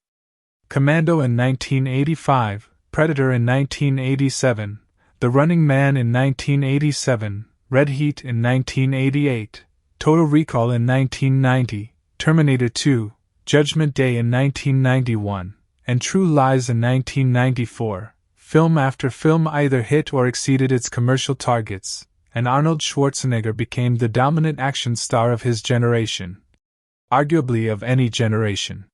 Speaker 1: Commando in 1985, Predator in 1987, The Running Man in 1987, Red Heat in 1988, Total Recall in 1990, Terminator 2, Judgment Day in 1991, and True Lies in 1994. Film after film either hit or exceeded its commercial targets, and Arnold Schwarzenegger became the dominant action star of his generation, arguably of any generation.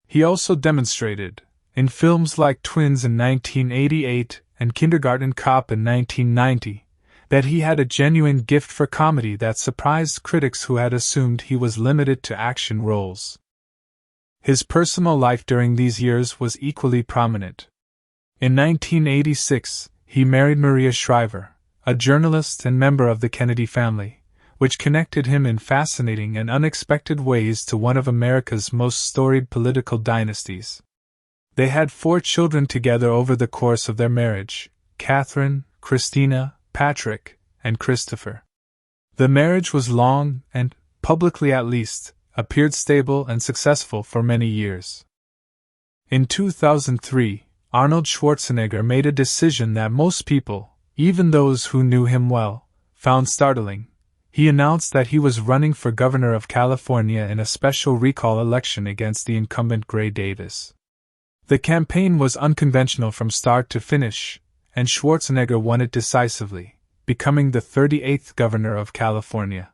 Speaker 1: He also demonstrated, in films like Twins in 1988 and Kindergarten Cop in 1990, that he had a genuine gift for comedy that surprised critics who had assumed he was limited to action roles. His personal life during these years was equally prominent. In 1986, he married Maria Shriver, a journalist and member of the Kennedy family, which connected him in fascinating and unexpected ways to one of America's most storied political dynasties. They had 4 children together over the course of their marriage: Catherine, Christina, Patrick, and Christopher. The marriage was long and, publicly at least, appeared stable and successful for many years. In 2003, Arnold Schwarzenegger made a decision that most people, even those who knew him well, found startling. He announced that he was running for governor of California in a special recall election against the incumbent Gray Davis. The campaign was unconventional from start to finish, and Schwarzenegger won it decisively, becoming the 38th governor of California.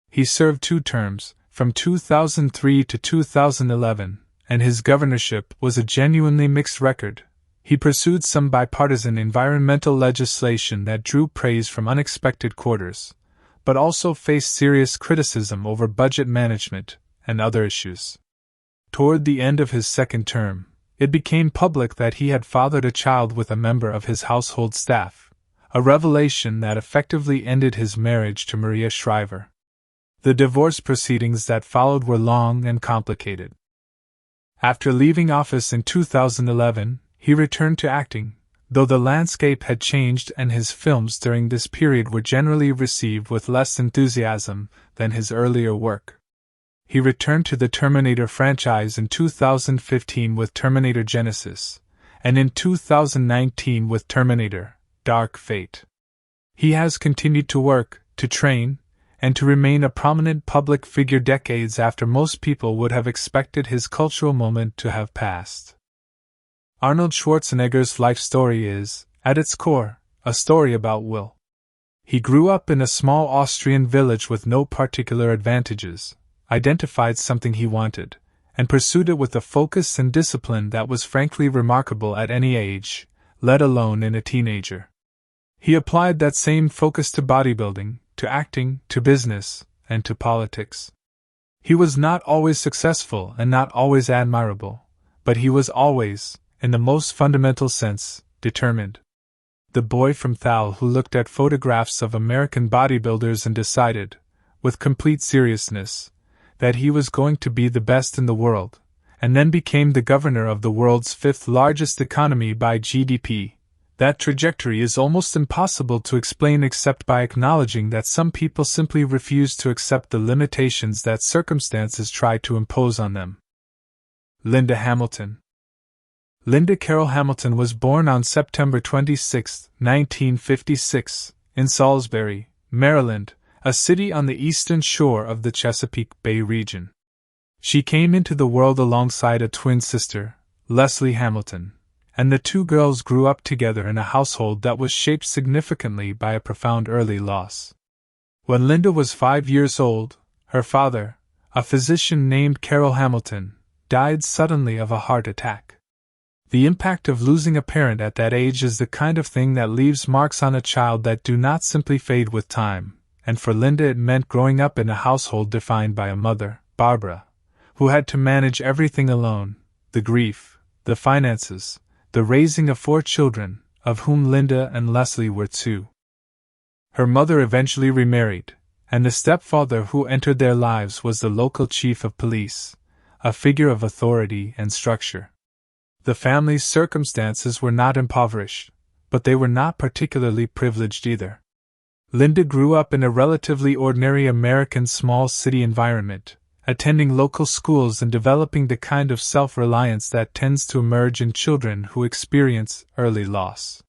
Speaker 1: He served 2 terms, from 2003 to 2011, and his governorship was a genuinely mixed record. He pursued some bipartisan environmental legislation that drew praise from unexpected quarters, but also faced serious criticism over budget management and other issues. Toward the end of his second term, it became public that he had fathered a child with a member of his household staff, a revelation that effectively ended his marriage to Maria Shriver. The divorce proceedings that followed were long and complicated. After leaving office in 2011, he returned to acting, though the landscape had changed and his films during this period were generally received with less enthusiasm than his earlier work. He returned to the Terminator franchise in 2015 with Terminator Genesis, and in 2019 with Terminator: Dark Fate. He has continued to work, to train, and to remain a prominent public figure decades after most people would have expected his cultural moment to have passed. Arnold Schwarzenegger's life story is, at its core, a story about will. He grew up in a small Austrian village with no particular advantages, identified something he wanted, and pursued it with a focus and discipline that was frankly remarkable at any age, let alone in a teenager. He applied that same focus to bodybuilding, to acting, to business, and to politics. He was not always successful and not always admirable, but he was always, in the most fundamental sense, determined. The boy from Thal who looked at photographs of American bodybuilders and decided, with complete seriousness, that he was going to be the best in the world, and then became the governor of the world's 5th largest economy by GDP. That trajectory is almost impossible to explain except by acknowledging that some people simply refuse to accept the limitations that circumstances try to impose on them. Linda Hamilton. Linda Carol Hamilton was born on September 26, 1956, in Salisbury, Maryland, a city on the eastern shore of the Chesapeake Bay region. She came into the world alongside a twin sister, Leslie Hamilton, and the 2 girls grew up together in a household that was shaped significantly by a profound early loss. When Linda was 5 years old, her father, a physician named Carroll Hamilton, died suddenly of a heart attack. The impact of losing a parent at that age is the kind of thing that leaves marks on a child that do not simply fade with time, and for Linda it meant growing up in a household defined by a mother, Barbara, who had to manage everything alone: the grief, the finances, the raising of 4 children, of whom Linda and Leslie were 2. Her mother eventually remarried, and the stepfather who entered their lives was the local chief of police, a figure of authority and structure. The family's circumstances were not impoverished, but they were not particularly privileged either. Linda grew up in a relatively ordinary American small city environment, attending local schools and developing the kind of self-reliance that tends to emerge in children who experience early loss.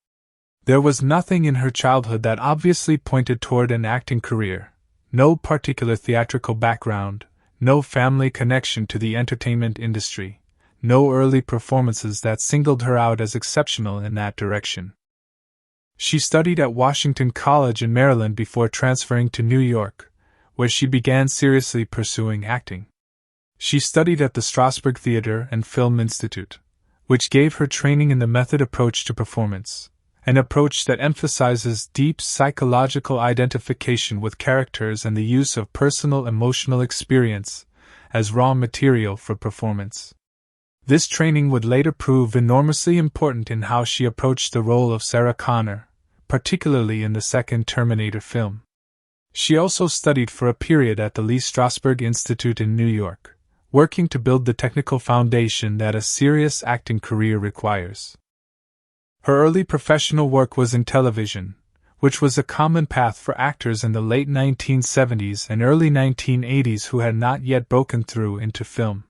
Speaker 1: There was nothing in her childhood that obviously pointed toward an acting career, no particular theatrical background, no family connection to the entertainment industry, no early performances that singled her out as exceptional in that direction. She studied at Washington College in Maryland before transferring to New York, where she began seriously pursuing acting. She studied at the Strasberg Theater and Film Institute, which gave her training in the method approach to performance, an approach that emphasizes deep psychological identification with characters and the use of personal emotional experience as raw material for performance. This training would later prove enormously important in how she approached the role of Sarah Connor, particularly in the second Terminator film. She also studied for a period at the Lee Strasberg Institute in New York, working to build the technical foundation that a serious acting career requires. Her early professional work was in television, which was a common path for actors in the late 1970s and early 1980s who had not yet broken through into film.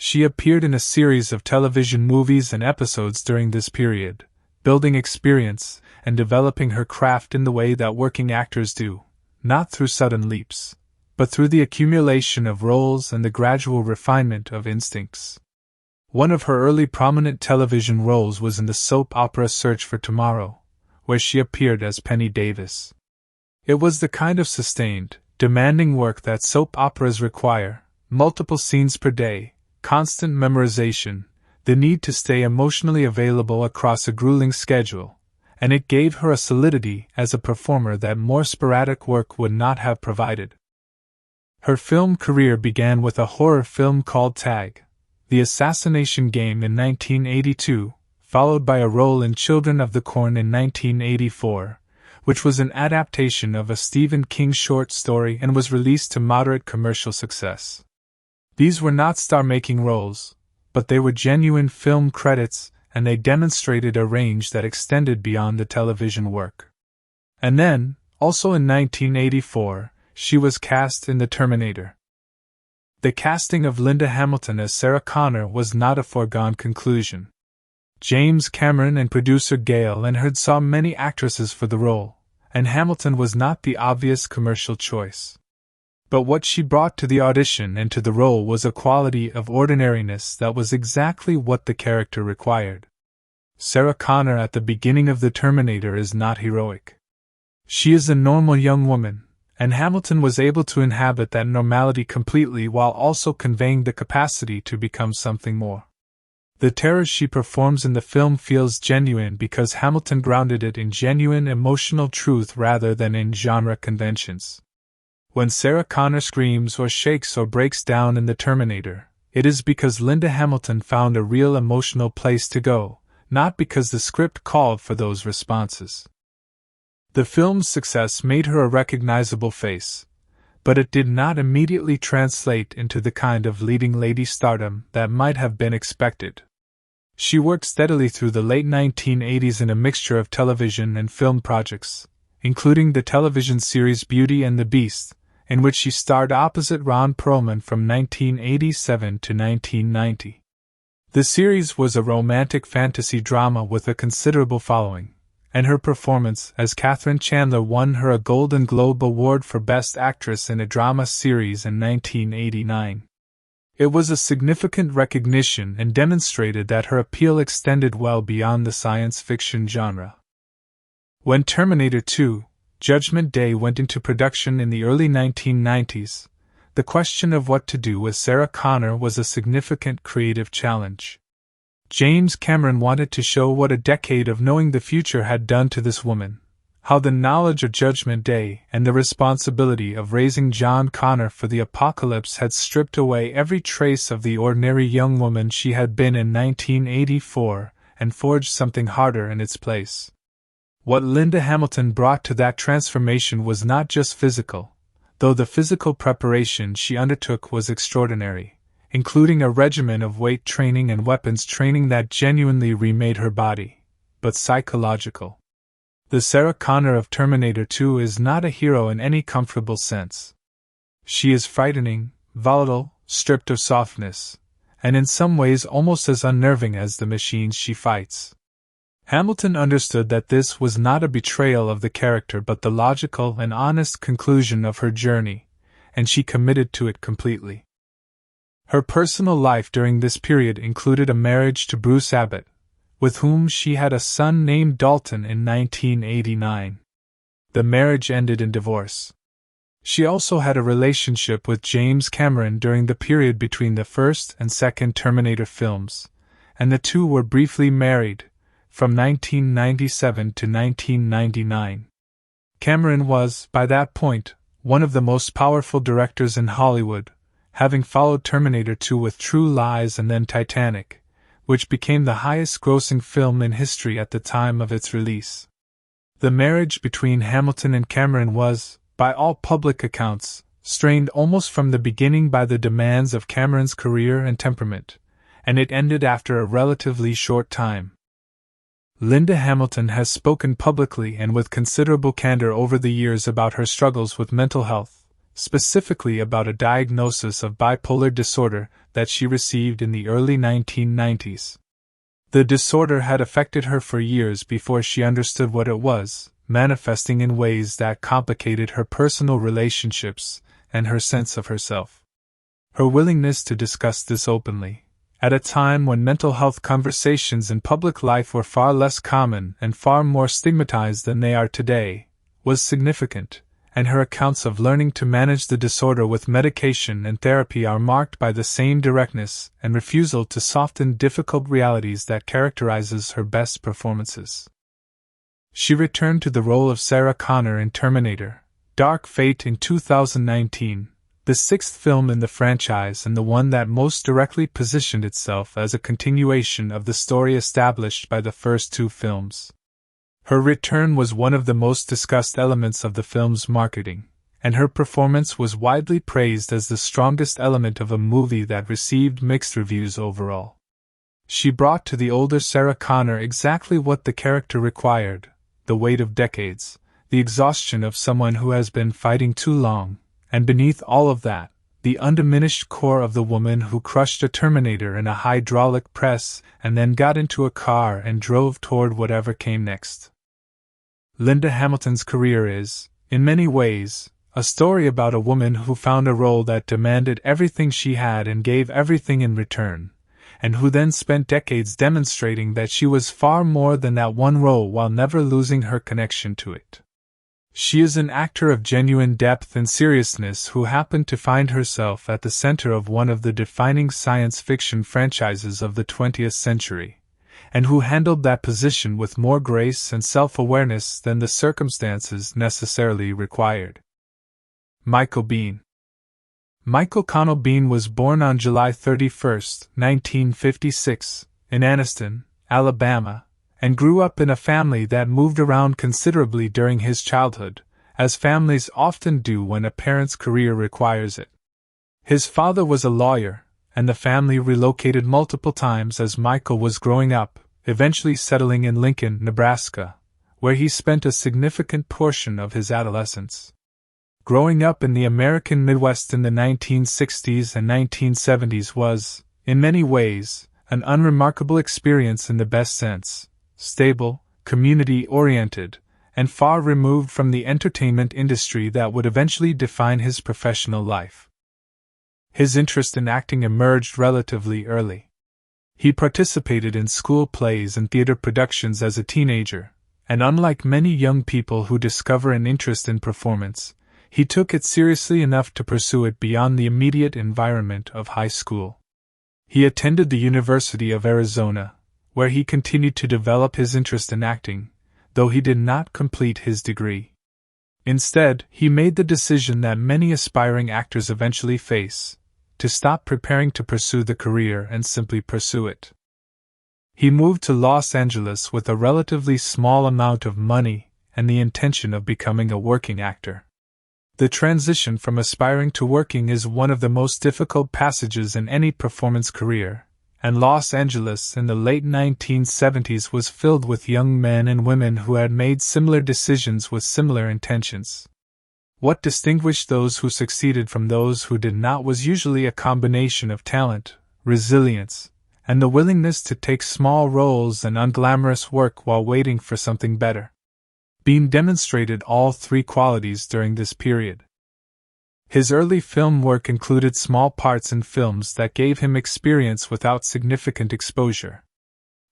Speaker 1: She appeared in a series of television movies and episodes during this period, building experience and developing her craft in the way that working actors do, not through sudden leaps, but through the accumulation of roles and the gradual refinement of instincts. One of her early prominent television roles was in the soap opera Search for Tomorrow, where she appeared as Penny Davis. It was the kind of sustained, demanding work that soap operas require: multiple scenes per day, constant memorization, the need to stay emotionally available across a grueling schedule, and it gave her a solidity as a performer that more sporadic work would not have provided. Her film career began with a horror film called Tag, The Assassination Game in 1982, followed by a role in Children of the Corn in 1984, which was an adaptation of a Stephen King short story and was released to moderate commercial success. These were not star-making roles, but they were genuine film credits, and they demonstrated a range that extended beyond the television work. And then, also in 1984, she was cast in The Terminator. The casting of Linda Hamilton as Sarah Connor was not a foregone conclusion. James Cameron and producer Gail Enhard saw many actresses for the role, and Hamilton was not the obvious commercial choice. But what she brought to the audition and to the role was a quality of ordinariness that was exactly what the character required. Sarah Connor at the beginning of The Terminator is not heroic. She is a normal young woman, and Hamilton was able to inhabit that normality completely while also conveying the capacity to become something more. The terror she performs in the film feels genuine because Hamilton grounded it in genuine emotional truth rather than in genre conventions. When Sarah Connor screams or shakes or breaks down in The Terminator, it is because Linda Hamilton found a real emotional place to go, not because the script called for those responses. The film's success made her a recognizable face, but it did not immediately translate into the kind of leading lady stardom that might have been expected. She worked steadily through the late 1980s in a mixture of television and film projects, including the television series Beauty and the Beast, in which she starred opposite Ron Perlman from 1987 to 1990. The series was a romantic fantasy drama with a considerable following, and her performance as Katherine Chandler won her a Golden Globe Award for Best Actress in a Drama Series in 1989. It was a significant recognition and demonstrated that her appeal extended well beyond the science fiction genre. When Terminator 2: Judgment Day went into production in the early 1990s, the question of what to do with Sarah Connor was a significant creative challenge. James Cameron wanted to show what a decade of knowing the future had done to this woman, how the knowledge of Judgment Day and the responsibility of raising John Connor for the apocalypse had stripped away every trace of the ordinary young woman she had been in 1984 and forged something harder in its place. What Linda Hamilton brought to that transformation was not just physical, though the physical preparation she undertook was extraordinary, including a regimen of weight training and weapons training that genuinely remade her body, but psychological. The Sarah Connor of Terminator 2 is not a hero in any comfortable sense. She is frightening, volatile, stripped of softness, and in some ways almost as unnerving as the machines she fights. Hamilton understood that this was not a betrayal of the character but the logical and honest conclusion of her journey, and she committed to it completely. Her personal life during this period included a marriage to Bruce Abbott, with whom she had a son named Dalton in 1989. The marriage ended in divorce. She also had a relationship with James Cameron during the period between the first and second Terminator films, and the two were briefly married, from 1997 to 1999. Cameron was, by that point, one of the most powerful directors in Hollywood, having followed Terminator 2 with True Lies and then Titanic, which became the highest-grossing film in history at the time of its release. The marriage between Hamilton and Cameron was, by all public accounts, strained almost from the beginning by the demands of Cameron's career and temperament, and it ended after a relatively short time. Linda Hamilton has spoken publicly and with considerable candor over the years about her struggles with mental health, specifically about a diagnosis of bipolar disorder that she received in the early 1990s. The disorder had affected her for years before she understood what it was, manifesting in ways that complicated her personal relationships and her sense of herself. Her willingness to discuss this openly, at a time when mental health conversations in public life were far less common and far more stigmatized than they are today, was significant, and her accounts of learning to manage the disorder with medication and therapy are marked by the same directness and refusal to soften difficult realities that characterizes her best performances. She returned to the role of Sarah Connor in Terminator: Dark Fate in 2019, the sixth film in the franchise and the one that most directly positioned itself as a continuation of the story established by the first two films. Her return was one of the most discussed elements of the film's marketing, and her performance was widely praised as the strongest element of a movie that received mixed reviews overall. She brought to the older Sarah Connor exactly what the character required: the weight of decades, the exhaustion of someone who has been fighting too long, and beneath all of that, the undiminished core of the woman who crushed a Terminator in a hydraulic press and then got into a car and drove toward whatever came next. Linda Hamilton's career is, in many ways, a story about a woman who found a role that demanded everything she had and gave everything in return, and who then spent decades demonstrating that she was far more than that one role while never losing her connection to it. She is an actor of genuine depth and seriousness who happened to find herself at the center of one of the defining science fiction franchises of the 20th century, and who handled that position with more grace and self-awareness than the circumstances necessarily required. Michael Biehn. Michael Connell Biehn was born on July 31, 1956, in Anniston, Alabama, and grew up in a family that moved around considerably during his childhood, as families often do when a parent's career requires it. His father was a lawyer, and the family relocated multiple times as Michael was growing up, eventually settling in Lincoln, Nebraska, where he spent a significant portion of his adolescence. Growing up in the American Midwest in the 1960s and 1970s was, in many ways, an unremarkable experience in the best sense: stable, community-oriented, and far removed from the entertainment industry that would eventually define his professional life. His interest in acting emerged relatively early. He participated in school plays and theater productions as a teenager, and unlike many young people who discover an interest in performance, he took it seriously enough to pursue it beyond the immediate environment of high school. He attended the University of Arizona, where he continued to develop his interest in acting, though he did not complete his degree. Instead, he made the decision that many aspiring actors eventually face: to stop preparing to pursue the career and simply pursue it. He moved to Los Angeles with a relatively small amount of money and the intention of becoming a working actor. The transition from aspiring to working is one of the most difficult passages in any performance career, and Los Angeles in the late 1970s was filled with young men and women who had made similar decisions with similar intentions. What distinguished those who succeeded from those who did not was usually a combination of talent, resilience, and the willingness to take small roles and unglamorous work while waiting for something better. Biehn demonstrated all three qualities during this period. His early film work included small parts in films that gave him experience without significant exposure.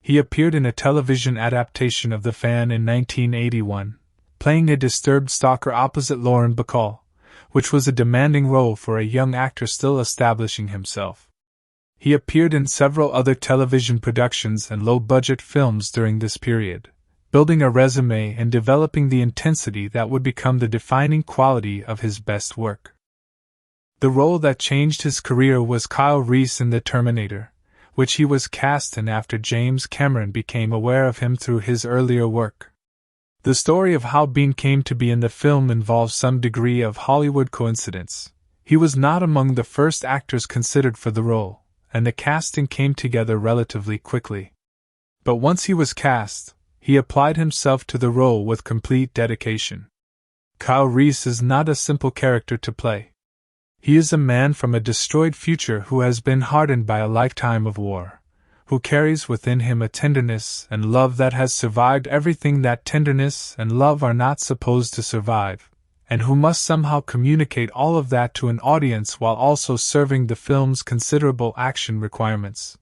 Speaker 1: He appeared in a television adaptation of The Fan in 1981, playing a disturbed stalker opposite Lauren Bacall, which was a demanding role for a young actor still establishing himself. He appeared in several other television productions and low-budget films during this period, building a resume and developing the intensity that would become the defining quality of his best work. The role that changed his career was Kyle Reese in The Terminator, which he was cast in after James Cameron became aware of him through his earlier work. The story of how Biehn came to be in the film involves some degree of Hollywood coincidence. He was not among the first actors considered for the role, and the casting came together relatively quickly. But once he was cast, he applied himself to the role with complete dedication. Kyle Reese is not a simple character to play. He is a man from a destroyed future who has been hardened by a lifetime of war, who carries within him a tenderness and love that has survived everything that tenderness and love are not supposed to survive, and who must somehow communicate all of that to an audience while also serving the film's considerable action requirements.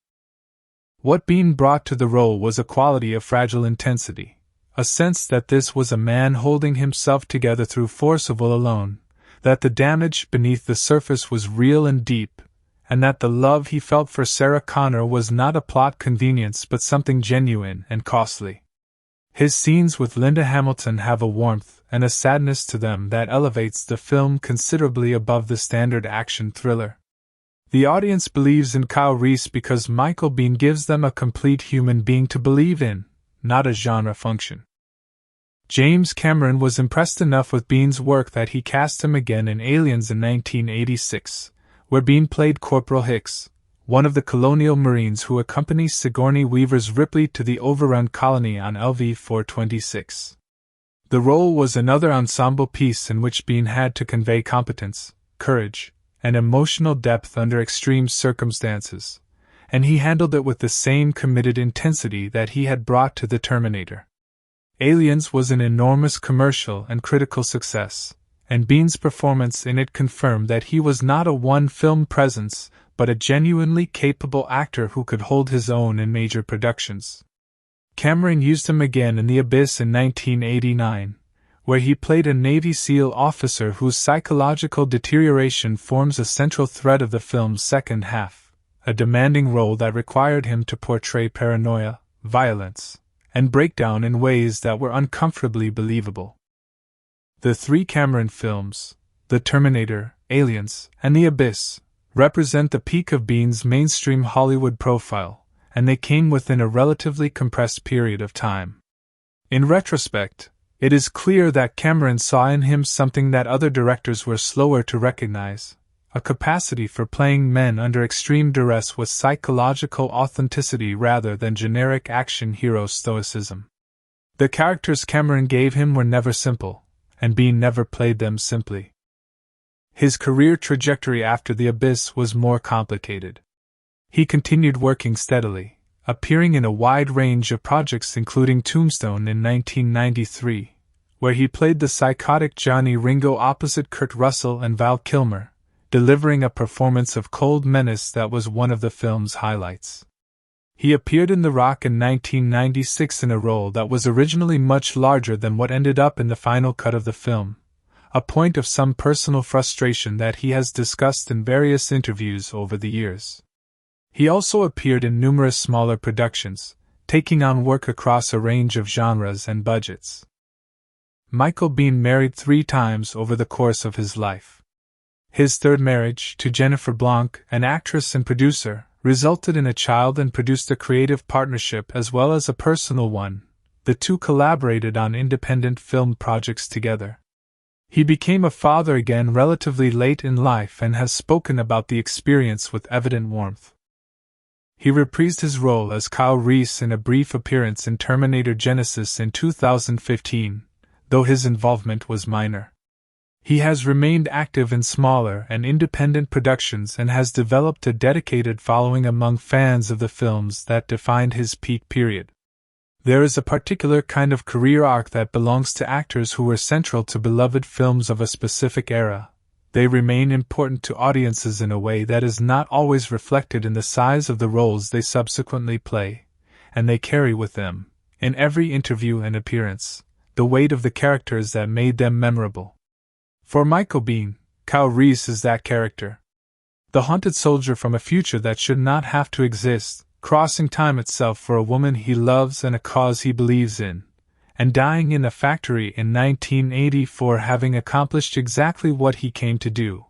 Speaker 1: What Bean brought to the role was a quality of fragile intensity, a sense that this was a man holding himself together through force of will alone, that the damage beneath the surface was real and deep, and that the love he felt for Sarah Connor was not a plot convenience but something genuine and costly. His scenes with Linda Hamilton have a warmth and a sadness to them that elevates the film considerably above the standard action thriller. The audience believes in Kyle Reese because Michael Biehn gives them a complete human being to believe in, not a genre function. James Cameron was impressed enough with Bihn's work that he cast him again in Aliens in 1986, where Biehn played Corporal Hicks, one of the colonial marines who accompanies Sigourney Weaver's Ripley to the overrun colony on LV-426. The role was another ensemble piece in which Biehn had to convey competence, courage, and emotional depth under extreme circumstances, and he handled it with the same committed intensity that he had brought to the Terminator. Aliens was an enormous commercial and critical success, and Bihn's performance in it confirmed that he was not a one-film presence, but a genuinely capable actor who could hold his own in major productions. Cameron used him again in The Abyss in 1989, where he played a Navy SEAL officer whose psychological deterioration forms a central thread of the film's second half, a demanding role that required him to portray paranoia, violence, and breakdown in ways that were uncomfortably believable. The three Cameron films, The Terminator, Aliens, and The Abyss, represent the peak of Bihn's mainstream Hollywood profile, and they came within a relatively compressed period of time. In retrospect, it is clear that Cameron saw in him something that other directors were slower to recognize, a capacity for playing men under extreme duress with psychological authenticity rather than generic action hero stoicism. The characters Cameron gave him were never simple, and Biehn never played them simply. His career trajectory after The Abyss was more complicated. He continued working steadily, appearing in a wide range of projects including Tombstone in 1993, where he played the psychotic Johnny Ringo opposite Kurt Russell and Val Kilmer, delivering a performance of cold menace that was one of the film's highlights. He appeared in The Rock in 1996 in a role that was originally much larger than what ended up in the final cut of the film, a point of some personal frustration that he has discussed in various interviews over the years. He also appeared in numerous smaller productions, taking on work across a range of genres and budgets. Michael Biehn married 3 times over the course of his life. His third marriage, to Jennifer Blanc, an actress and producer, resulted in a child and produced a creative partnership as well as a personal one. The two collaborated on independent film projects together. He became a father again relatively late in life and has spoken about the experience with evident warmth. He reprised his role as Kyle Reese in a brief appearance in Terminator Genisys in 2015, though his involvement was minor. He has remained active in smaller and independent productions and has developed a dedicated following among fans of the films that defined his peak period. There is a particular kind of career arc that belongs to actors who were central to beloved films of a specific era. They remain important to audiences in a way that is not always reflected in the size of the roles they subsequently play, and they carry with them, in every interview and appearance, the weight of the characters that made them memorable. For Michael Biehn, Kyle Reese is that character. The haunted soldier from a future that should not have to exist, crossing time itself for a woman he loves and a cause he believes in, and dying in a factory in 1984 having accomplished exactly what he came to do.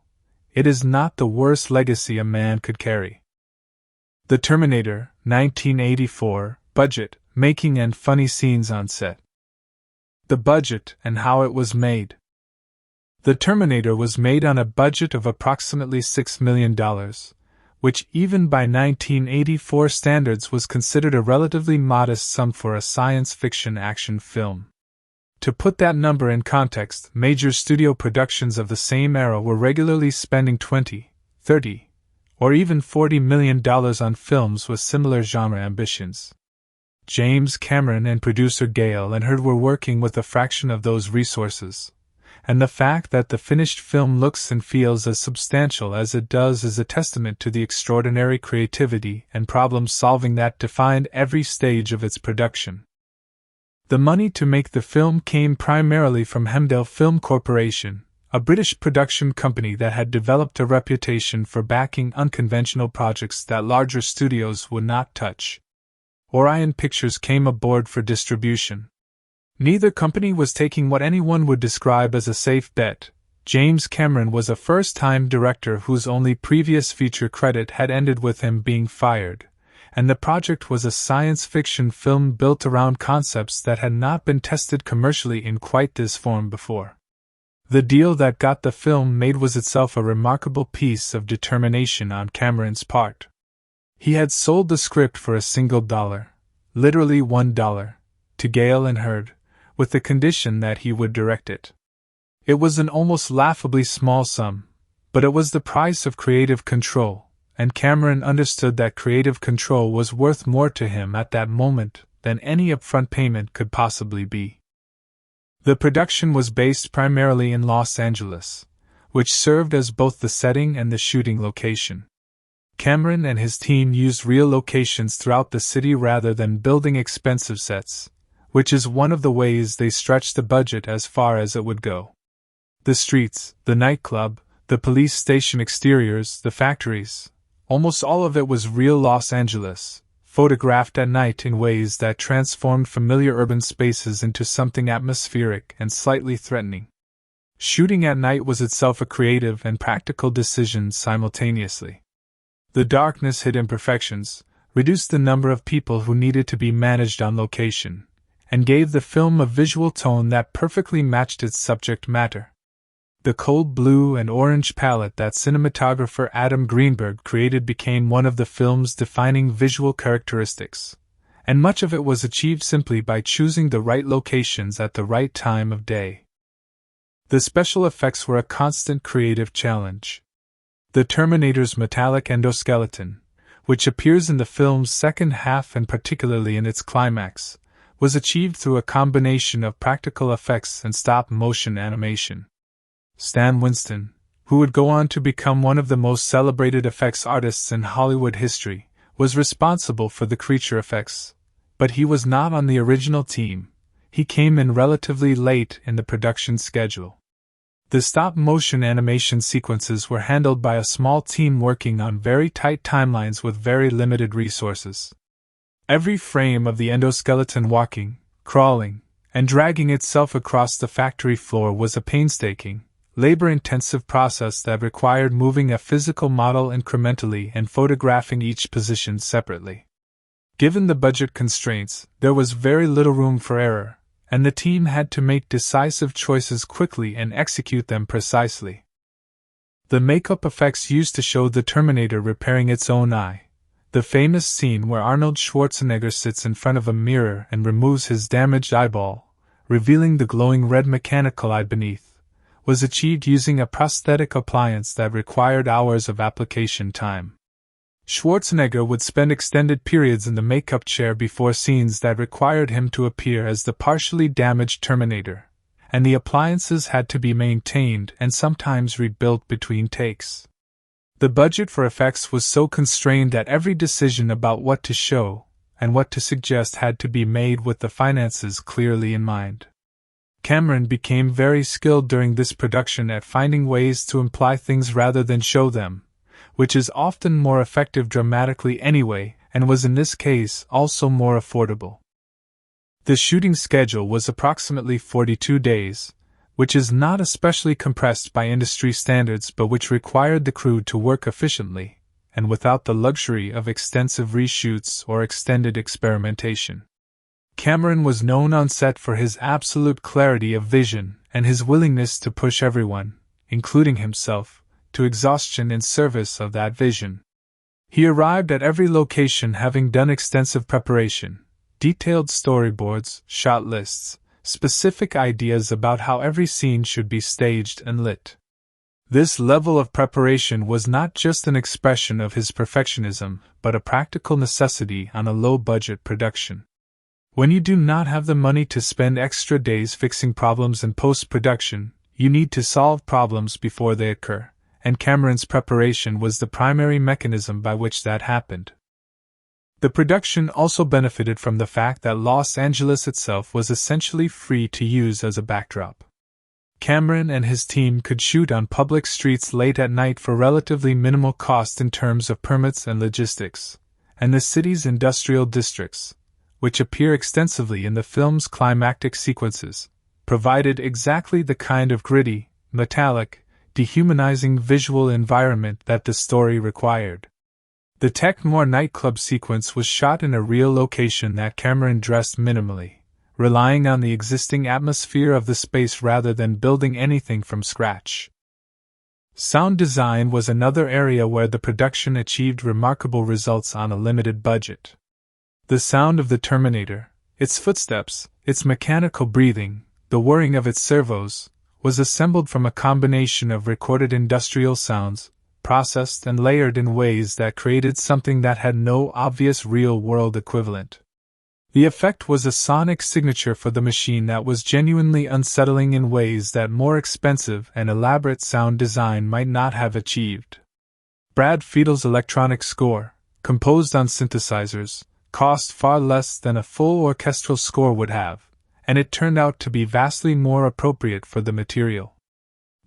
Speaker 1: It is not the worst legacy a man could carry. The Terminator, 1984, budget, making and funny scenes on set. The budget and how it was made. The Terminator was made on a budget of approximately $6 million, which even by 1984 standards was considered a relatively modest sum for a science fiction action film. To put that number in context, major studio productions of the same era were regularly spending $20, $30, or even $40 million on films with similar genre ambitions. James Cameron and producer Gale and Hurd were working with a fraction of those resources, and the fact that the finished film looks and feels as substantial as it does is a testament to the extraordinary creativity and problem-solving that defined every stage of its production. The money to make the film came primarily from Hemdale Film Corporation, a British production company that had developed a reputation for backing unconventional projects that larger studios would not touch. Orion Pictures came aboard for distribution. Neither company was taking what anyone would describe as a safe bet. James Cameron was a first-time director whose only previous feature credit had ended with him being fired, and the project was a science fiction film built around concepts that had not been tested commercially in quite this form before. The deal that got the film made was itself a remarkable piece of determination on Cameron's part. He had sold the script for a single dollar, literally $1, to Gale and Hurd, with the condition that he would direct it. It was an almost laughably small sum, but it was the price of creative control, and Cameron understood that creative control was worth more to him at that moment than any upfront payment could possibly be. The production was based primarily in Los Angeles, which served as both the setting and the shooting location. Cameron and his team used real locations throughout the city rather than building expensive sets, which is one of the ways they stretched the budget as far as it would go. The streets, the nightclub, the police station exteriors, the factories, almost all of it was real Los Angeles, photographed at night in ways that transformed familiar urban spaces into something atmospheric and slightly threatening. Shooting at night was itself a creative and practical decision simultaneously. The darkness hid imperfections, reduced the number of people who needed to be managed on location, and gave the film a visual tone that perfectly matched its subject matter. The cold blue and orange palette that cinematographer Adam Greenberg created became one of the film's defining visual characteristics, and much of it was achieved simply by choosing the right locations at the right time of day. The special effects were a constant creative challenge. The Terminator's metallic endoskeleton, which appears in the film's second half and particularly in its climax, was achieved through a combination of practical effects and stop-motion animation. Stan Winston, who would go on to become one of the most celebrated effects artists in Hollywood history, was responsible for the creature effects, but he was not on the original team. He came in relatively late in the production schedule. The stop-motion animation sequences were handled by a small team working on very tight timelines with very limited resources. Every frame of the endoskeleton walking, crawling, and dragging itself across the factory floor was a painstaking, labor-intensive process that required moving a physical model incrementally and photographing each position separately. Given the budget constraints, there was very little room for error, and the team had to make decisive choices quickly and execute them precisely. The makeup effects used to show the Terminator repairing its own eye, the famous scene where Arnold Schwarzenegger sits in front of a mirror and removes his damaged eyeball, revealing the glowing red mechanical eye beneath, was achieved using a prosthetic appliance that required hours of application time. Schwarzenegger would spend extended periods in the makeup chair before scenes that required him to appear as the partially damaged Terminator, and the appliances had to be maintained and sometimes rebuilt between takes. The budget for effects was so constrained that every decision about what to show and what to suggest had to be made with the finances clearly in mind. Cameron became very skilled during this production at finding ways to imply things rather than show them, which is often more effective dramatically anyway, and was in this case also more affordable. The shooting schedule was approximately 42 days, which is not especially compressed by industry standards but which required the crew to work efficiently, and without the luxury of extensive reshoots or extended experimentation. Cameron was known on set for his absolute clarity of vision and his willingness to push everyone, including himself, to exhaustion in service of that vision. He arrived at every location having done extensive preparation, detailed storyboards, shot lists, specific ideas about how every scene should be staged and lit. This level of preparation was not just an expression of his perfectionism, but a practical necessity on a low-budget production. When you do not have the money to spend extra days fixing problems in post-production, you need to solve problems before they occur, and Cameron's preparation was the primary mechanism by which that happened. The production also benefited from the fact that Los Angeles itself was essentially free to use as a backdrop. Cameron and his team could shoot on public streets late at night for relatively minimal cost in terms of permits and logistics, and the city's industrial districts, which appear extensively in the film's climactic sequences, provided exactly the kind of gritty, metallic, dehumanizing visual environment that the story required. The Tech Noir nightclub sequence was shot in a real location that Cameron dressed minimally, relying on the existing atmosphere of the space rather than building anything from scratch. Sound design was another area where the production achieved remarkable results on a limited budget. The sound of the Terminator, its footsteps, its mechanical breathing, the whirring of its servos, was assembled from a combination of recorded industrial sounds, processed and layered in ways that created something that had no obvious real-world equivalent. The effect was a sonic signature for the machine that was genuinely unsettling in ways that more expensive and elaborate sound design might not have achieved. Brad Fiedel's electronic score, composed on synthesizers, cost far less than a full orchestral score would have, and it turned out to be vastly more appropriate for the material.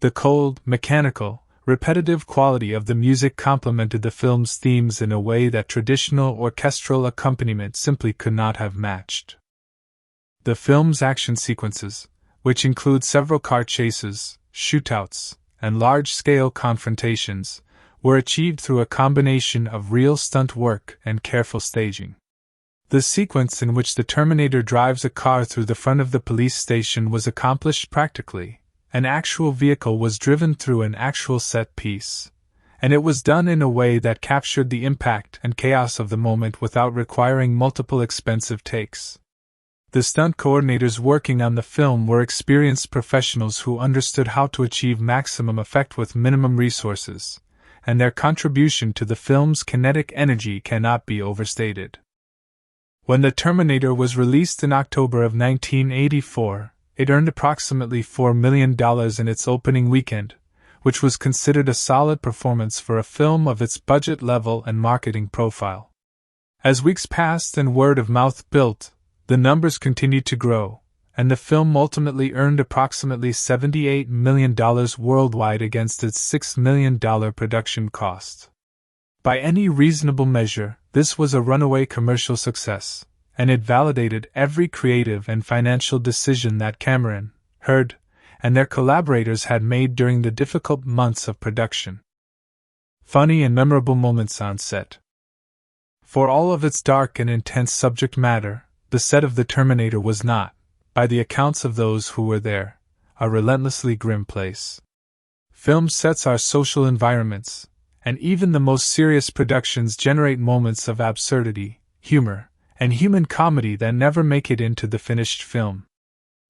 Speaker 1: The cold, mechanical, repetitive quality of the music complemented the film's themes in a way that traditional orchestral accompaniment simply could not have matched. The film's action sequences, which include several car chases, shootouts, and large-scale confrontations, were achieved through a combination of real stunt work and careful staging. The sequence in which the Terminator drives a car through the front of the police station was accomplished practically. An actual vehicle was driven through an actual set piece, and it was done in a way that captured the impact and chaos of the moment without requiring multiple expensive takes. The stunt coordinators working on the film were experienced professionals who understood how to achieve maximum effect with minimum resources, and their contribution to the film's kinetic energy cannot be overstated. When the Terminator was released in October of 1984, it earned approximately $4 million in its opening weekend, which was considered a solid performance for a film of its budget level and marketing profile. As weeks passed and word of mouth built, the numbers continued to grow, and the film ultimately earned approximately $78 million worldwide against its $6 million production cost. By any reasonable measure, this was a runaway commercial success, and it validated every creative and financial decision that Cameron, Hurd, and their collaborators had made during the difficult months of production. Funny and memorable moments on set. For all of its dark and intense subject matter, the set of the Terminator was not, by the accounts of those who were there, a relentlessly grim place. Film sets are social environments, and even the most serious productions generate moments of absurdity, humor, and human comedy that never make it into the finished film.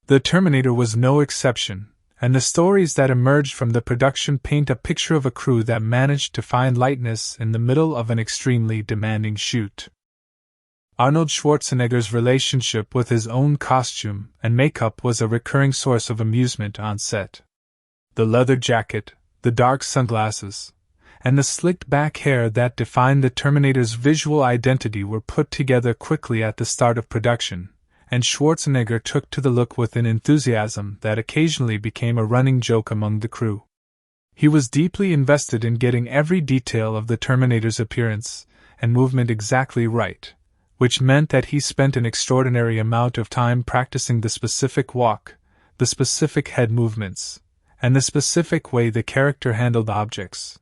Speaker 1: The Terminator was no exception, and the stories that emerged from the production paint a picture of a crew that managed to find lightness in the middle of an extremely demanding shoot. Arnold Schwarzenegger's relationship with his own costume and makeup was a recurring source of amusement on set. The leather jacket, the dark sunglasses, and the slicked back hair that defined the Terminator's visual identity were put together quickly at the start of production, and Schwarzenegger took to the look with an enthusiasm that occasionally became a running joke among the crew. He was deeply invested in getting every detail of the Terminator's appearance and movement exactly right, which meant that he spent an extraordinary amount of time practicing the specific walk, the specific head movements, and the specific way the character handled objects.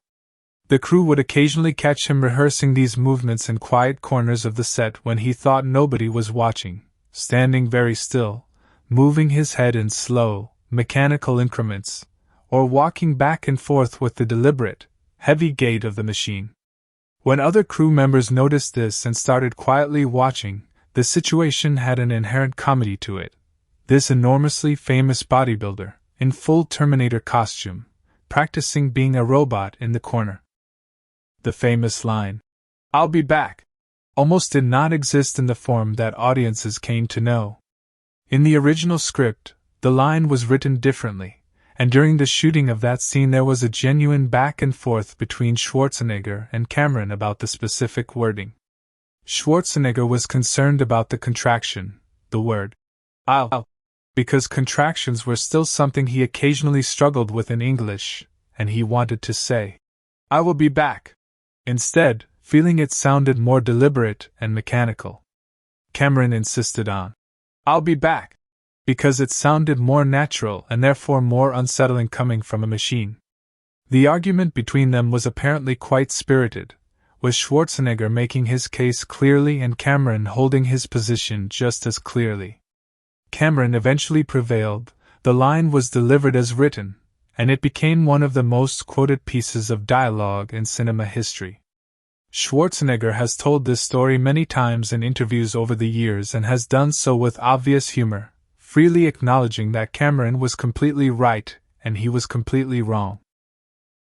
Speaker 1: The crew would occasionally catch him rehearsing these movements in quiet corners of the set when he thought nobody was watching, standing very still, moving his head in slow, mechanical increments, or walking back and forth with the deliberate, heavy gait of the machine. When other crew members noticed this and started quietly watching, the situation had an inherent comedy to it. This enormously famous bodybuilder, in full Terminator costume, practicing being a robot in the corner. The famous line, "I'll be back," almost did not exist in the form that audiences came to know. In the original script, the line was written differently, and during the shooting of that scene there was a genuine back and forth between Schwarzenegger and Cameron about the specific wording. Schwarzenegger was concerned about the contraction, the word, "I'll," because contractions were still something he occasionally struggled with in English, and he wanted to say, "I will be back," instead, feeling it sounded more deliberate and mechanical. Cameron insisted on, "I'll be back," because it sounded more natural and therefore more unsettling coming from a machine. The argument between them was apparently quite spirited, with Schwarzenegger making his case clearly and Cameron holding his position just as clearly. Cameron eventually prevailed, the line was delivered as written, and it became one of the most quoted pieces of dialogue in cinema history. Schwarzenegger has told this story many times in interviews over the years and has done so with obvious humor, freely acknowledging that Cameron was completely right and he was completely wrong.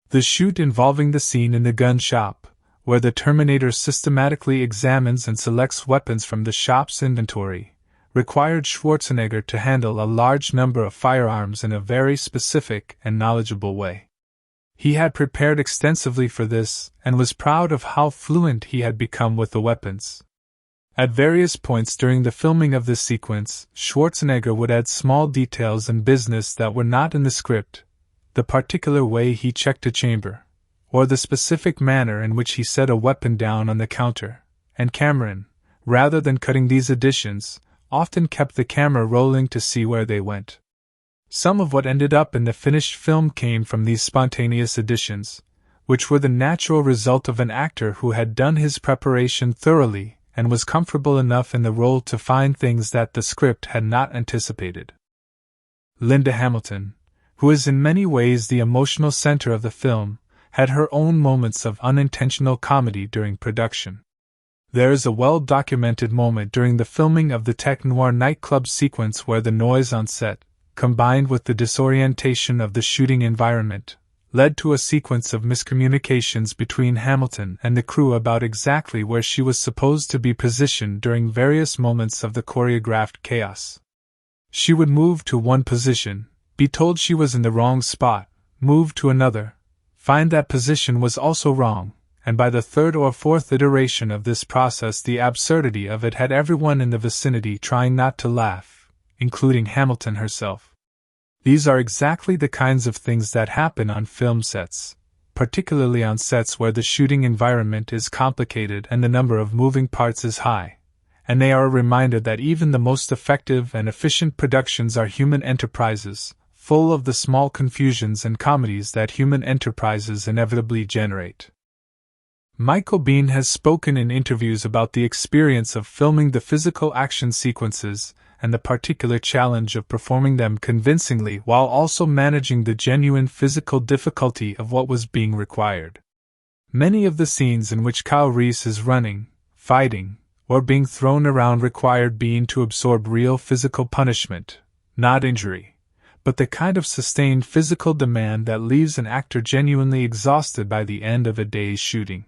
Speaker 1: The shoot involving the scene in the gun shop, where the Terminator systematically examines and selects weapons from the shop's inventory, required Schwarzenegger to handle a large number of firearms in a very specific and knowledgeable way. He had prepared extensively for this and was proud of how fluent he had become with the weapons. At various points during the filming of this sequence, Schwarzenegger would add small details and business that were not in the script, the particular way he checked a chamber, or the specific manner in which he set a weapon down on the counter, and Cameron, rather than cutting these additions, often kept the camera rolling to see where they went. Some of what ended up in the finished film came from these spontaneous additions, which were the natural result of an actor who had done his preparation thoroughly and was comfortable enough in the role to find things that the script had not anticipated. Linda Hamilton, who is in many ways the emotional center of the film, had her own moments of unintentional comedy during production. There is a well-documented moment during the filming of the tech noir nightclub sequence where the noise on set, combined with the disorientation of the shooting environment, led to a sequence of miscommunications between Hamilton and the crew about exactly where she was supposed to be positioned during various moments of the choreographed chaos. She would move to one position, be told she was in the wrong spot, move to another, find that position was also wrong, and by the third or fourth iteration of this process the absurdity of it had everyone in the vicinity trying not to laugh, including Hamilton herself. These are exactly the kinds of things that happen on film sets, particularly on sets where the shooting environment is complicated and the number of moving parts is high, and they are a reminder that even the most effective and efficient productions are human enterprises, full of the small confusions and comedies that human enterprises inevitably generate. Michael Biehn has spoken in interviews about the experience of filming the physical action sequences and the particular challenge of performing them convincingly while also managing the genuine physical difficulty of what was being required. Many of the scenes in which Kyle Reese is running, fighting, or being thrown around required Biehn to absorb real physical punishment, not injury, but the kind of sustained physical demand that leaves an actor genuinely exhausted by the end of a day's shooting.